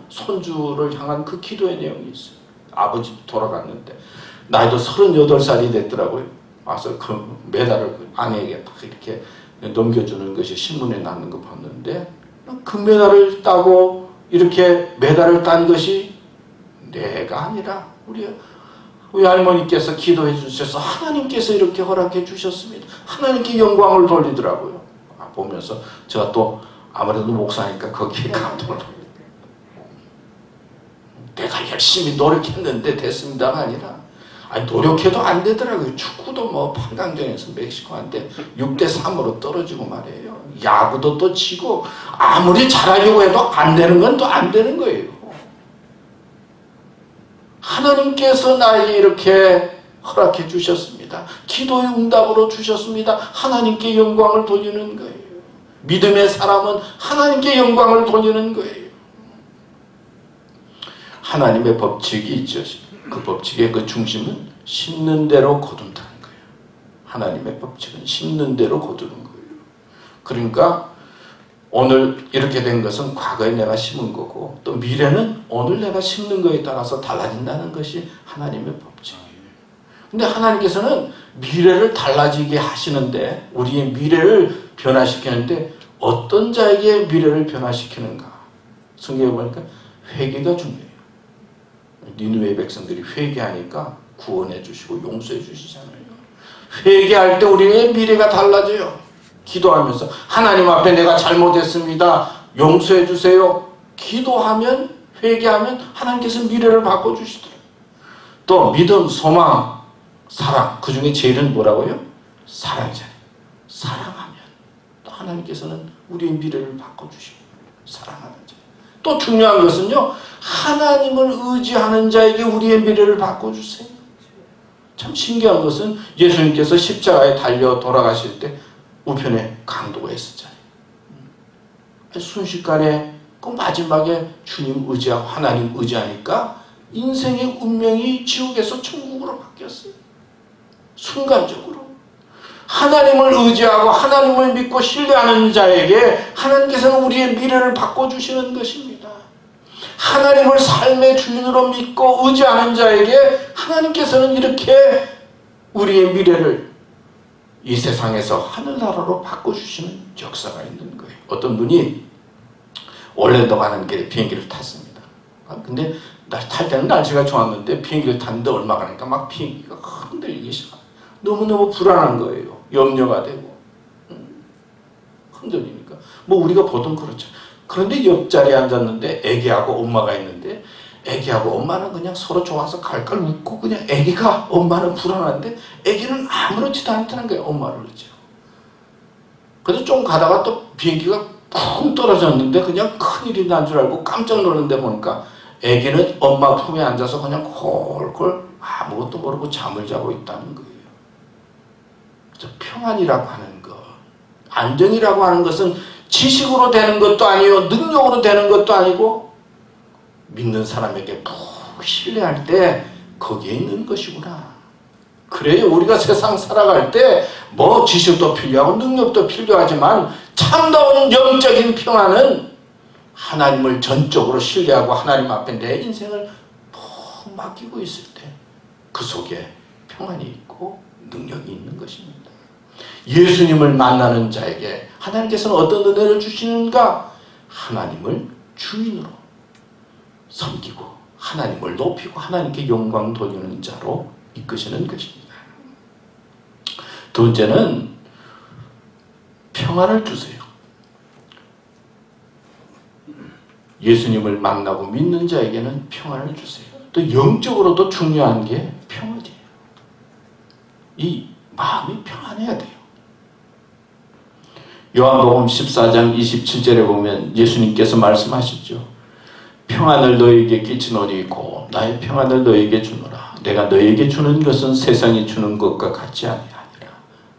손주를 향한 그 기도의 내용이 있어요. 아버지도 돌아갔는데 나이도 38살이 됐더라고요. 와서 그 메달을 아내에게 딱 이렇게 넘겨주는 것이 신문에 나는 거 봤는데, 금메달을 따고 이렇게 메달을 딴 것이 내가 아니라 우리 할머니께서 기도해 주셔서 하나님께서 이렇게 허락해 주셨습니다. 하나님께 영광을 돌리더라고요. 보면서 제가 또 아무래도 목사니까 거기에 감동을 받습니다. 내가 열심히 노력했는데 됐습니다가 아니라, 노력해도 안 되더라고요. 축구도 8강전에서 멕시코한테 6대3으로 떨어지고 말이에요. 야구도 또 지고, 아무리 잘하려고 해도 안 되는 건 또 안 되는 거예요. 하나님께서 나에게 이렇게 허락해 주셨습니다. 기도의 응답으로 주셨습니다. 하나님께 영광을 돌리는 거예요. 믿음의 사람은 하나님께 영광을 돌리는 거예요. 하나님의 법칙이 있죠. 그 법칙의 그 중심은 심는 대로 거둔다는 거예요. 하나님의 법칙은 심는 대로 거두는 거예요. 그러니까 오늘 이렇게 된 것은 과거에 내가 심은 거고, 또 미래는 오늘 내가 심는 거에 따라서 달라진다는 것이 하나님의 법칙이에요. 근데 하나님께서는 미래를 달라지게 하시는데, 우리의 미래를 변화시키는데 어떤 자에게 미래를 변화시키는가? 성경에 보니까 회개가 중요해요. 니느웨 백성들이 회개하니까 구원해 주시고 용서해 주시잖아요. 회개할 때 우리의 미래가 달라져요. 기도하면서 하나님 앞에 내가 잘못했습니다, 용서해 주세요. 기도하면, 회개하면 하나님께서 미래를 바꿔주시더라고요. 또 믿음, 소망, 사랑, 그 중에 제일은 뭐라고요? 사랑이잖아요. 사랑하면 또 하나님께서는 우리의 미래를 바꿔주시고, 사랑하는 자. 또 중요한 것은요, 하나님을 의지하는 자에게 우리의 미래를 바꿔주세요. 참 신기한 것은 예수님께서 십자가에 달려 돌아가실 때 우편에 강도가 있었잖아요. 순식간에 그 마지막에 주님 의지하고 하나님 의지하니까 인생의 운명이 지옥에서 천국으로 바뀌었어요. 순간적으로. 하나님을 의지하고 하나님을 믿고 신뢰하는 자에게 하나님께서는 우리의 미래를 바꿔주시는 것입니다. 하나님을 삶의 주인으로 믿고 의지하는 자에게 하나님께서는 이렇게 우리의 미래를 이 세상에서 하늘나라로 바꿔주시는 역사가 있는 거예요. 어떤 분이 올랜도 가는 길에 비행기를 탔습니다. 근데 탈 때는 날씨가 좋았는데 비행기를 탔는데 얼마 가니까 막 비행기가 흔들리기 시작. 너무너무 불안한 거예요. 염려가 되고 흔들리니까. 우리가 보통 그렇죠. 그런데 옆자리에 앉았는데 애기하고 엄마가 있는데, 애기하고 엄마는 그냥 서로 좋아서 갈갈 웃고, 그냥 애기가, 엄마는 불안한데 애기는 아무렇지도 않다는 거예요. 엄마를 의지하고. 그래서 좀 가다가 또 비행기가 쿵 떨어졌는데 그냥 큰일이 난 줄 알고 깜짝 놀랐는데 보니까 애기는 엄마 품에 앉아서 그냥 콜콜 아무것도 모르고 잠을 자고 있다는 거예요. 그래서 평안이라고 하는 것, 안정이라고 하는 것은 지식으로 되는 것도 아니요, 능력으로 되는 것도 아니고, 믿는 사람에게 푹 신뢰할 때 거기에 있는 것이구나. 그래요. 우리가 세상 살아갈 때 지식도 필요하고 능력도 필요하지만 참다운 영적인 평안은 하나님을 전적으로 신뢰하고 하나님 앞에 내 인생을 푹 맡기고 있을 때 그 속에 평안이 있고 능력이 있는 것입니다. 예수님을 만나는 자에게 하나님께서는 어떤 은혜를 주시는가? 하나님을 주인으로, 섬기고 하나님을 높이고 하나님께 영광 돌리는 자로 이끄시는 것입니다. 두 번째는 평안을 주세요. 예수님을 만나고 믿는 자에게는 평안을 주세요. 또 영적으로도 중요한 게 평안이에요. 이 마음이 평안해야 돼요. 요한복음 14장 27절에 보면 예수님께서 말씀하시죠. 평안을 너희에게 끼치노니고 나의 평안을 너희에게 주노라. 내가 너희에게 주는 것은 세상이 주는 것과 같지 아니하니라.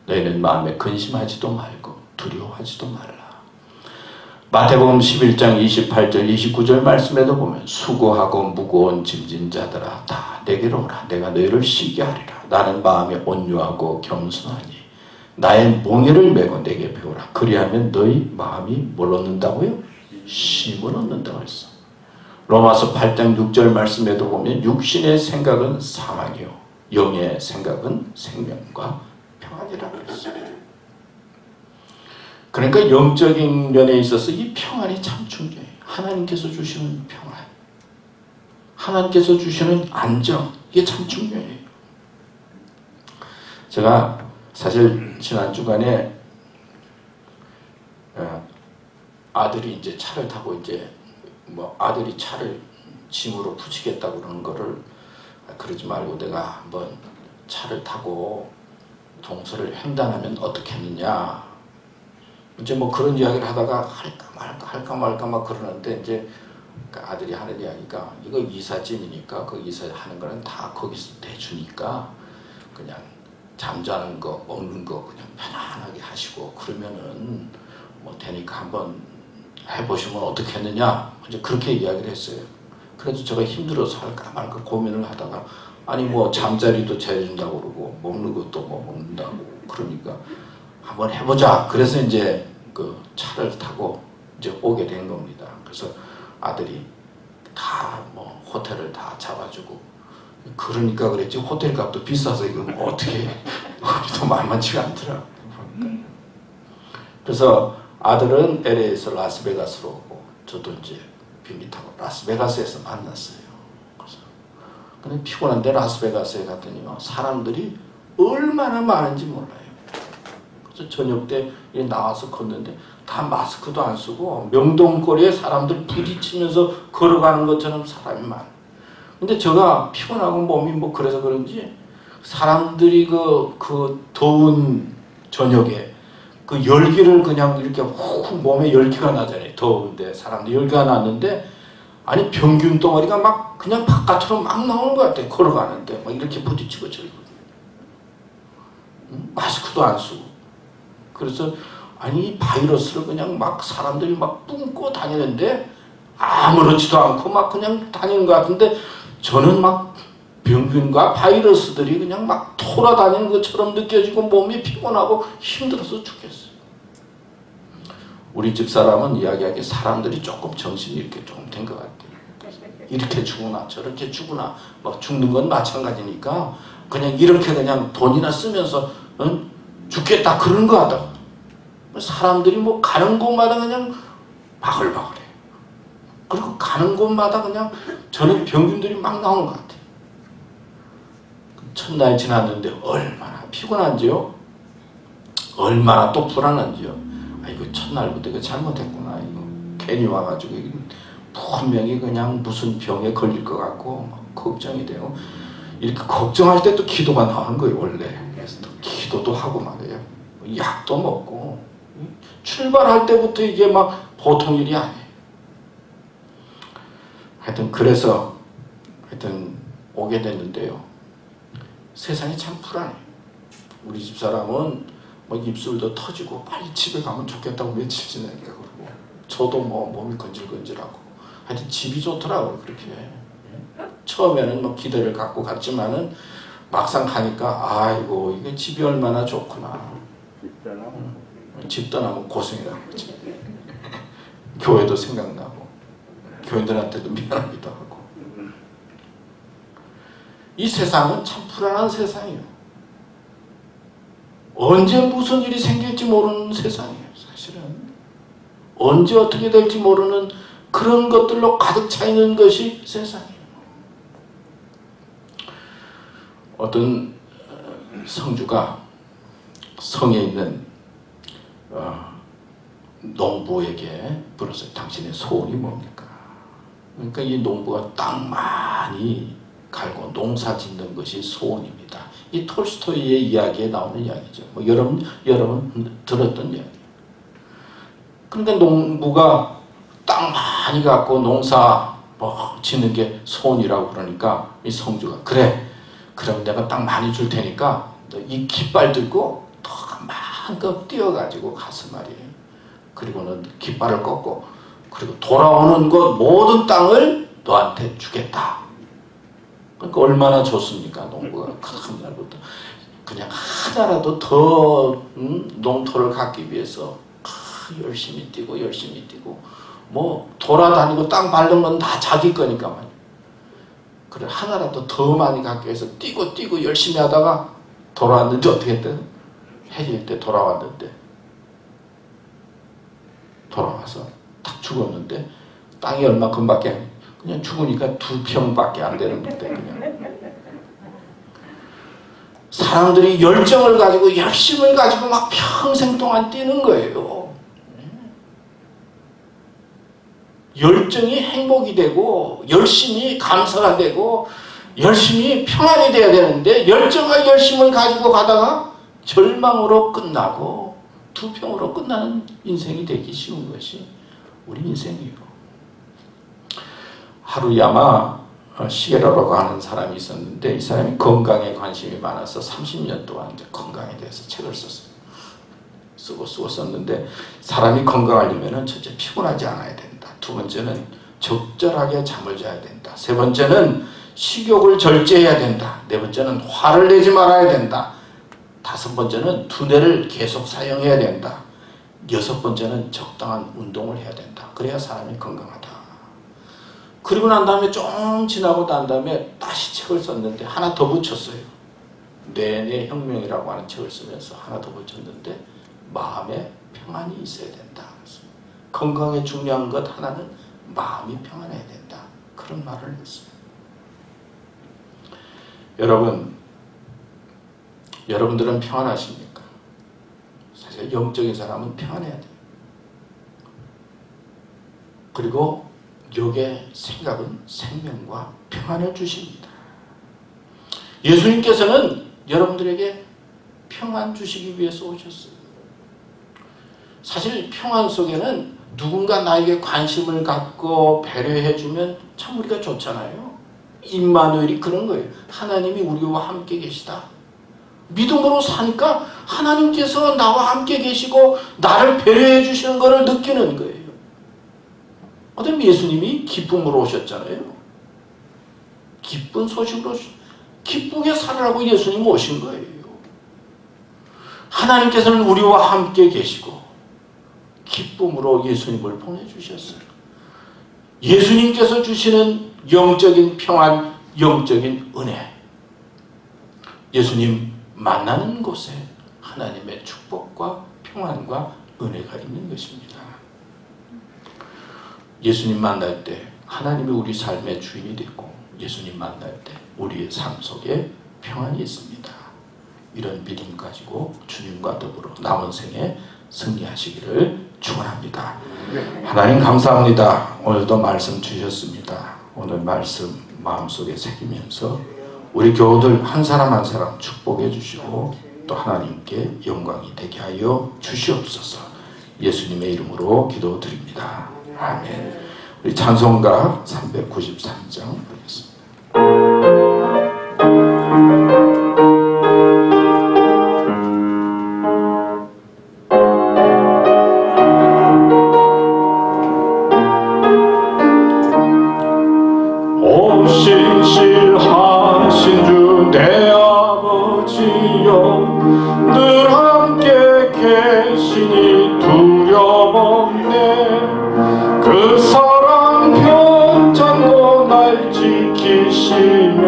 너희는 마음에 근심하지도 말고 두려워하지도 말라. 마태복음 11장 28절 29절 말씀에도 보면 수고하고 무거운 짐진 자들아 다 내게로 오라. 내가 너희를 쉬게 하리라. 나는 마음에 온유하고 겸손하니 나의 몽에를 메고 내게 배우라. 그리하면 너희 마음이 뭘 얻는다고요? 쉼을 얻는다고 했어. 로마서 8장 6절 말씀에도 보면 육신의 생각은 사망이요 영의 생각은 생명과 평안이라고 했어요. 그러니까 영적인 면에 있어서 이 평안이 참 중요해요. 하나님께서 주시는 평안, 하나님께서 주시는 안정, 이게 참 중요해요. 제가 사실 지난 주간에 아들이 이제 차를 타고 이제 뭐 아들이 차를 짐으로 붙이겠다고 그러는 거를 그러지 말고 내가 한번 차를 타고 동서를 횡단하면 어떻게 했느냐. 이제 뭐 그런 이야기를 하다가 할까 말까 막 그러는데 이제 아들이 하는 이야기가 이거 이삿짐이니까 그 이사하는 거는 다 거기서 대주니까 그냥 잠자는 거 먹는 거 그냥 편안하게 하시고 그러면은 뭐 되니까 한번 해보시면 어떻게 했느냐 이제 그렇게 이야기를 했어요. 그래서 제가 힘들어서 할까 말까 고민을 하다가 아니 뭐 잠자리도 재준다고 그러고 먹는 것도 뭐 먹는다고 그러니까 한번 해보자. 그래서 이제 그 차를 타고 이제 오게 된 겁니다. 그래서 아들이 다 뭐 호텔을 다 잡아주고 그러니까 그랬지 호텔 값도 비싸서 이거 뭐 어떻게 또 만만치가 않더라. 그래서 아들은 LA에서 라스베가스로 오고 저도 이제 비행기 타고 라스베가스에서 만났어요. 그래서 근데 피곤한데 라스베가스에 갔더니 사람들이 얼마나 많은지 몰라요. 그래서 저녁 때 나와서 걷는데 다 마스크도 안 쓰고 명동거리에 사람들 부딪히면서 걸어가는 것처럼 사람이 많아요. 근데 제가 피곤하고 몸이 뭐 그래서 그런지 사람들이 그 더운 저녁에 그 열기를 그냥 이렇게 훅 몸에 열기가 나잖아요. 더운데 사람들 열기가 났는데 아니 병균 덩어리가 막 그냥 바깥으로 막 나오는 것 같아요. 걸어가는데 막 이렇게 부딪히고 저리고 마스크도 안 쓰고 그래서 아니 이 바이러스를 그냥 막 사람들이 막 뿜고 다니는데 아무렇지도 않고 막 그냥 다니는 것 같은데 저는 막 병균과 바이러스들이 그냥 막 돌아다니는 것처럼 느껴지고 몸이 피곤하고 힘들어서 죽겠어요. 우리 집사람은 이야기하기에 사람들이 조금 정신이 이렇게 조금 된 것 같아요. 이렇게 죽으나 저렇게 죽으나 막 죽는 건 마찬가지니까 그냥 이렇게 그냥 돈이나 쓰면서 죽겠다 그런 거 하다가 사람들이 뭐 가는 곳마다 그냥 바글바글해요. 그리고 가는 곳마다 그냥 저는 병균들이 막 나오는 것 같아요. 첫날 지났는데 얼마나 피곤한지요? 얼마나 또 불안한지요? 아 이거 첫날부터 이거 잘못했구나. 이거 괜히 와가지고 분명히 그냥 무슨 병에 걸릴 것 같고 막 걱정이 되고 이렇게 걱정할 때 또 기도가 나오는 거예요 원래. 그래서 또 기도도 하고 말이에요. 약도 먹고 출발할 때부터 이게 막 보통 일이 아니에요. 하여튼 그래서 오게 됐는데요. 세상이 참 불안해요. 우리 집사람은 뭐 입술도 터지고 빨리 집에 가면 좋겠다고 며칠 지내니까 그러고 저도 뭐 몸이 건질건질하고 하여튼 집이 좋더라고요. 그렇게 처음에는 뭐 기대를 갖고 갔지만은 막상 가니까 아이고 이게 집이 얼마나 좋구나. 집 떠나면 고생이라고 그러지. 교회도 생각나고 교인들한테도 미안하기도 하고 이 세상은 참 불안한 세상이에요. 언제 무슨 일이 생길지 모르는 세상이에요. 사실은 언제 어떻게 될지 모르는 그 그런 것들로 가득 차 있는 것이 세상이에요. 어떤 성주가 성에 있는 농부에게 물었어요. 당신의 소원이 뭡니까? 그러니까 이 농부가 땅 많이 갈고 농사 짓는 것이 소원입니다. 이 톨스토이의 이야기에 나오는 이야기죠. 뭐 여러분 들었던 이야기. 그러니까 농부가 땅 많이 갖고 농사 뭐 짓는 게 소원이라고 그러니까 이 성주가 그래. 그럼 내가 땅 많이 줄 테니까 너 이 깃발 들고 더 마음껏 뛰어가지고 가서 말이에요. 그리고는 깃발을 꺾고 그리고 돌아오는 것 모든 땅을 너한테 주겠다. 그러니까 얼마나 좋습니까? 농부가 큰 날부터 그냥 하나라도 더 농토를 갖기 위해서 열심히 뛰고 뭐 돌아다니고 땅 밟는 건 다 자기 거니까 말이에요. 그래 하나라도 더 많이 갖기 위해서 뛰고 열심히 하다가 돌아왔는데 어떻게 했대? 해질 때 돌아왔는데 돌아와서 딱 죽었는데 땅이 얼마큼밖에 그냥 죽으니까 2평밖에 안 되는데 그냥 사람들이 열정을 가지고 열심을 가지고 막 평생 동안 뛰는 거예요. 열정이 행복이 되고 열심히 감사가 되고 열심히 평안이 돼야 되는데 열정과 열심을 가지고 가다가 절망으로 끝나고 2평으로 끝나는 인생이 되기 쉬운 것이 우리 인생이에요. 하루야마 시게라라고 하는 사람이 있었는데 이 사람이 건강에 관심이 많아서 30년 동안 이제 건강에 대해서 책을 썼어요. 쓰고 썼는데 사람이 건강하려면 첫째 피곤하지 않아야 된다. 두 번째는 적절하게 잠을 자야 된다. 세 번째는 식욕을 절제해야 된다. 네 번째는 화를 내지 말아야 된다. 다섯 번째는 두뇌를 계속 사용해야 된다. 여섯 번째는 적당한 운동을 해야 된다. 그래야 사람이 건강하다. 그리고 난 다음에 좀 지나고 난 다음에 다시 책을 썼는데 하나 더 붙였어요. 뇌의 혁명이라고 하는 책을 쓰면서 하나 더 붙였는데 마음에 평안이 있어야 된다. 건강에 중요한 것 하나는 마음이 평안해야 된다. 그런 말을 했어요. 여러분들은 평안하십니까? 사실 영적인 사람은 평안해야 돼요. 그리고 육의 생각은 생명과 평안을 주십니다. 예수님께서는 여러분들에게 평안 주시기 위해서 오셨어요. 사실 평안 속에는 누군가 나에게 관심을 갖고 배려해주면 참 우리가 좋잖아요. 임마누엘이 그런 거예요. 하나님이 우리와 함께 계시다. 믿음으로 사니까 하나님께서 나와 함께 계시고 나를 배려해 주시는 것을 느끼는 거예요. 어떤 예수님이 기쁨으로 오셨잖아요. 기쁜 소식으로 기쁘게 살으라고 예수님 오신 거예요. 하나님께서는 우리와 함께 계시고 기쁨으로 예수님을 보내주셨어요. 예수님께서 주시는 영적인 평안, 영적인 은혜. 예수님 만나는 곳에 하나님의 축복과 평안과 은혜가 있는 것입니다. 예수님 만날 때 하나님이 우리 삶의 주인이 되고 예수님 만날 때 우리의 삶 속에 평안이 있습니다. 이런 믿음 가지고 주님과 더불어 남은 생에 승리하시기를 축원합니다. 하나님 감사합니다. 오늘도 말씀 주셨습니다. 오늘 말씀 마음속에 새기면서 우리 교우들 한 사람 한 사람 축복해 주시고 또 하나님께 영광이 되게 하여 주시옵소서. 예수님의 이름으로 기도드립니다. 아멘. 우리 찬송가 393장 보겠습니다. 신실하신 주 내 아버지여 늘 함께 계시니 두려움없네. 그 사랑 편찮고 날 지키시며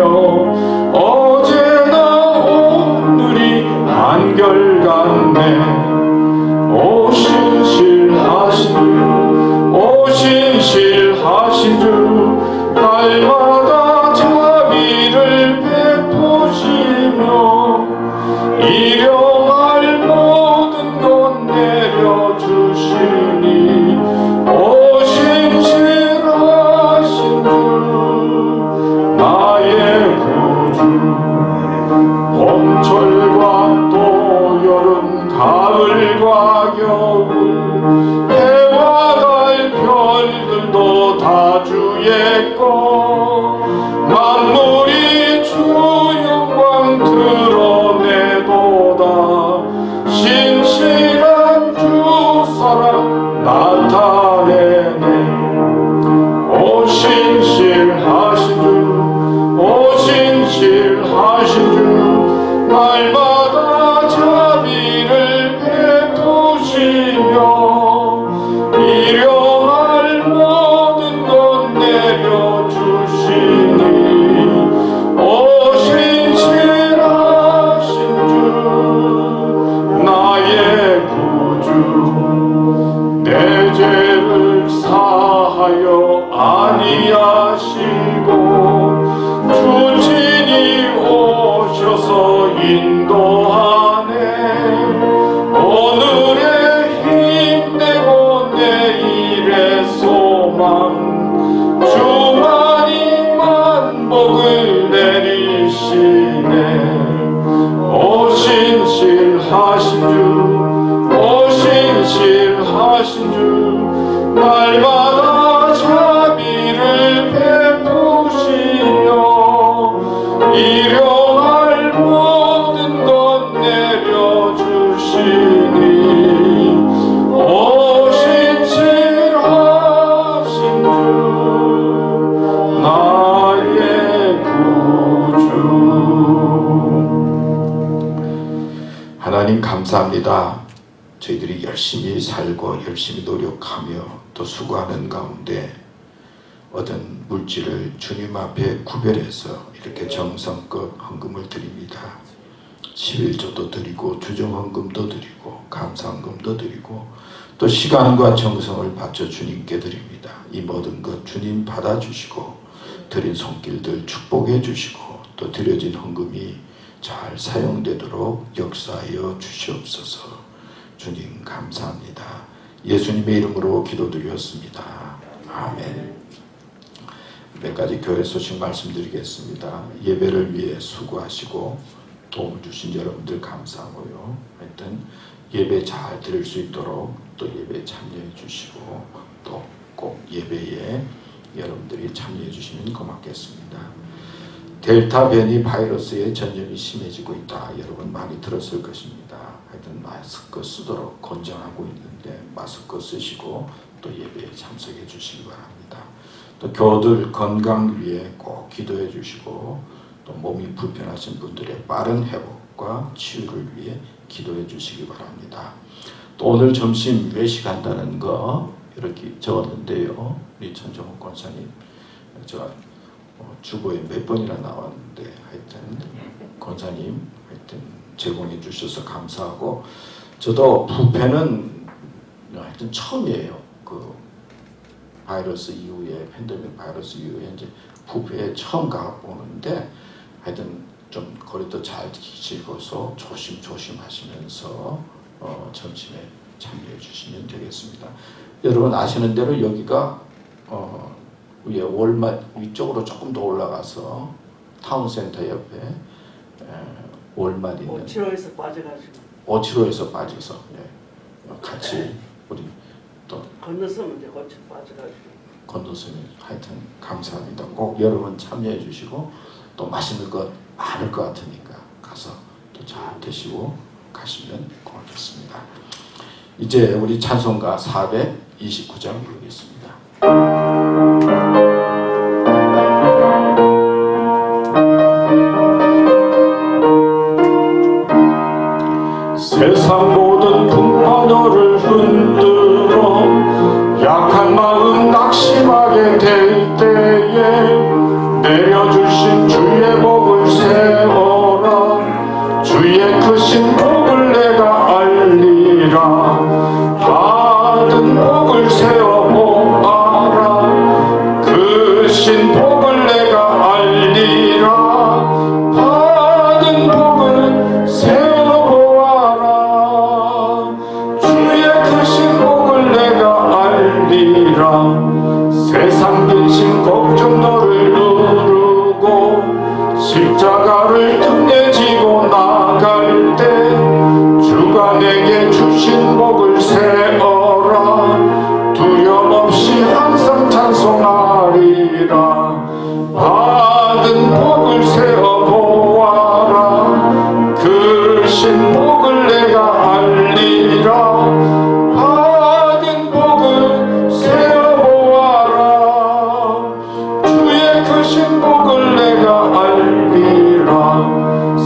어제나 오늘이 한결같네. 오 신실하신 봄철과 또 여름 가을과 겨울 해와 달 별들도 다 주의 것 만물이 주 영광 드러내도다 신실한 주 사랑 나타내네 오 신실하신 주 신실하신 주 날마다 자비를 베푸시며 일용할 모든 것 내려주시니 오 신실하신 주 나의 구주 내 죄를 사하여 아니하시고 주친이 오셔서 인도하네 오늘의 힘내고 내일의 소망 주만이 만복을 내리시네 오 신실하신 주 신실하신 주 날마다 자비를 베푸시며 일용할 모든 것 내려주시니 오 신실하신 주 나의 구주 하나님 감사합니다. 저희들이 열심히 살고 열심히 노력하며 또 수고하는 가운데 얻은 물질을 주님 앞에 구별해서 이렇게 정성껏 헌금을 드립니다. 11조도 드리고 주정헌금도 드리고 감사헌금도 드리고 또 시간과 정성을 바쳐 주님께 드립니다. 이 모든 것 주님 받아주시고 드린 손길들 축복해 주시고 또 드려진 헌금이 잘 사용되도록 역사하여 주시옵소서. 주님 감사합니다. 예수님의 이름으로 기도드렸습니다. 아멘. 몇 가지 교회 소식 말씀드리겠습니다. 예배를 위해 수고하시고 도움을 주신 여러분들 감사하고요. 하여튼 예배 잘 드릴 수 있도록 또 예배에 참여해 주시고 또 꼭 예배에 여러분들이 참여해 주시면 고맙겠습니다. 델타 변이 바이러스의 전염이 심해지고 있다. 여러분 많이 들었을 것입니다. 하여튼 마스크 쓰도록 권장하고 있는데 마스크 쓰시고 또 예배에 참석해 주시기 바랍니다. 또 교우들 건강 위해 꼭 기도해 주시고 또 몸이 불편하신 분들의 빠른 회복과 치유를 위해 기도해 주시기 바랍니다. 또 오늘 점심 외식한다는 거 이렇게 적었는데요. 우리 전정욱 권사님 제가 주보에 몇 번이나 나왔는데 하여튼 권사님 하여튼 제공해 주셔서 감사하고 저도 부패는 하여튼 처음이에요. 그 바이러스 이후에 팬데믹 바이러스 이후에 이제 부패에 처음 가보는데 하여튼 좀 거리도 잘 지키고서 조심 하시면서 점심에 참여해 주시면 되겠습니다. 여러분 아시는 대로 여기가 위에 월마 위쪽으로 조금 더 올라가서 타운센터 옆에 월마 있는 오치로에서 빠져가지고 오치로에서 빠져서 같이 우리 또 건너서면 이제 오치로 빠져가지고 건너서면 하여튼 감사합니다. 꼭 여러분 참여해 주시고 또 맛있는 것 많을 것 같으니까 가서 또 잘 드시고 가시면 고맙겠습니다. 이제 우리 찬송가 429장 부르겠습니다. 세상 모든 풍파도를 흔들어 약한 마음 낙심하게 될 때에 내려주신 주의 복을 세워라 주의 크신 복을 내가 알리라 받은 복을 세워보아라 크신 복을 내가 알리라 받은 복을 세워보아라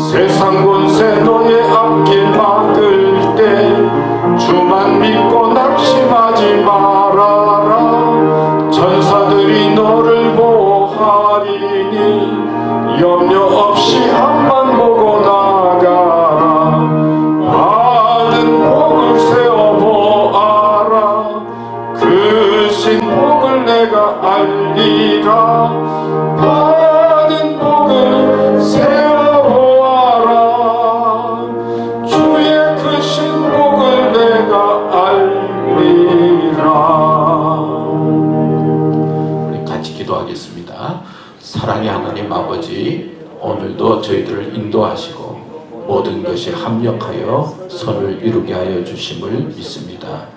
세상 권세 너의 앞길 막을 때 주만 믿고 낙심하지 말아라. 천사들이 너를 보호하리니 염려 없이 앞만 보고 나가라. 받은 복을 세어보아라. 그 신 복을 내가 알리라. 받은 복을 세어보아라. 주의 그 신 복을 내가 알리라. 우리 같이 기도하겠습니다. 사랑의 하나님 아버지, 오늘도 저희들을 인도하시고 모든 것이 합력하여 선을 이루게 하여 주심을 믿습니다.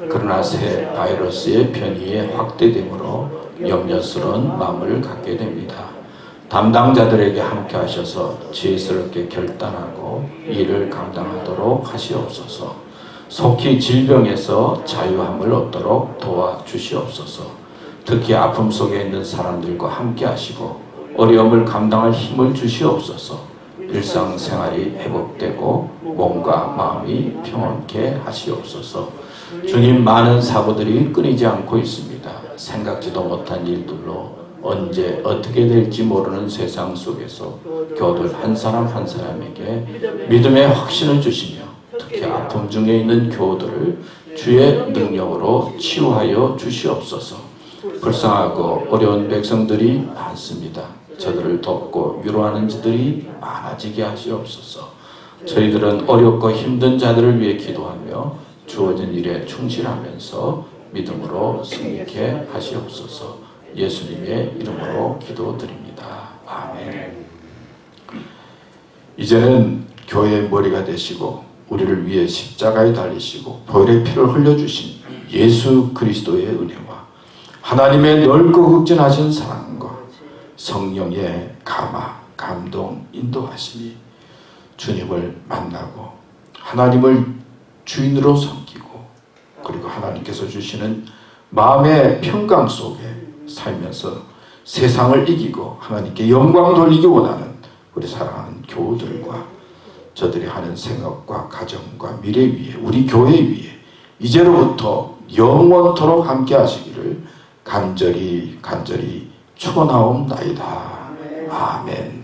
그러나 새 바이러스의 변이의 확대됨으로 염려스러운 마음을 갖게 됩니다. 담당자들에게 함께 하셔서 지혜스럽게 결단하고 일을 감당하도록 하시옵소서. 속히 질병에서 자유함을 얻도록 도와주시옵소서. 특히 아픔 속에 있는 사람들과 함께 하시고 어려움을 감당할 힘을 주시옵소서. 일상생활이 회복되고 몸과 마음이 평온케 하시옵소서. 주님, 많은 사고들이 끊이지 않고 있습니다. 생각지도 못한 일들로 언제 어떻게 될지 모르는 세상 속에서 교들 한 사람 한 사람에게 믿음의 확신을 주시며 특히 아픔 중에 있는 교들을 주의 능력으로 치유하여 주시옵소서. 불쌍하고 어려운 백성들이 많습니다. 저들을 돕고 위로하는 자들이 많아지게 하시옵소서. 저희들은 어렵고 힘든 자들을 위해 기도하며 주어진 일에 충실하면서 믿음으로 승리케 하시옵소서. 예수님의 이름으로 기도드립니다. 아멘. 이제는 교회의 머리가 되시고 우리를 위해 십자가에 달리시고 보혈의 피를 흘려주신 예수 그리스도의 은혜와 하나님의 넓고 극진하신 사랑과 성령의 감화, 감동, 인도하심이 주님을 만나고 하나님을 주인으로 섬기고 그리고 하나님께서 주시는 마음의 평강 속에 살면서 세상을 이기고 하나님께 영광 돌리기 원하는 우리 사랑하는 교우들과 저들이 하는 생업과 가정과 미래 위에 우리 교회 위에 이제로부터 영원토록 함께 하시기를 간절히 축원하옵나이다. 아멘.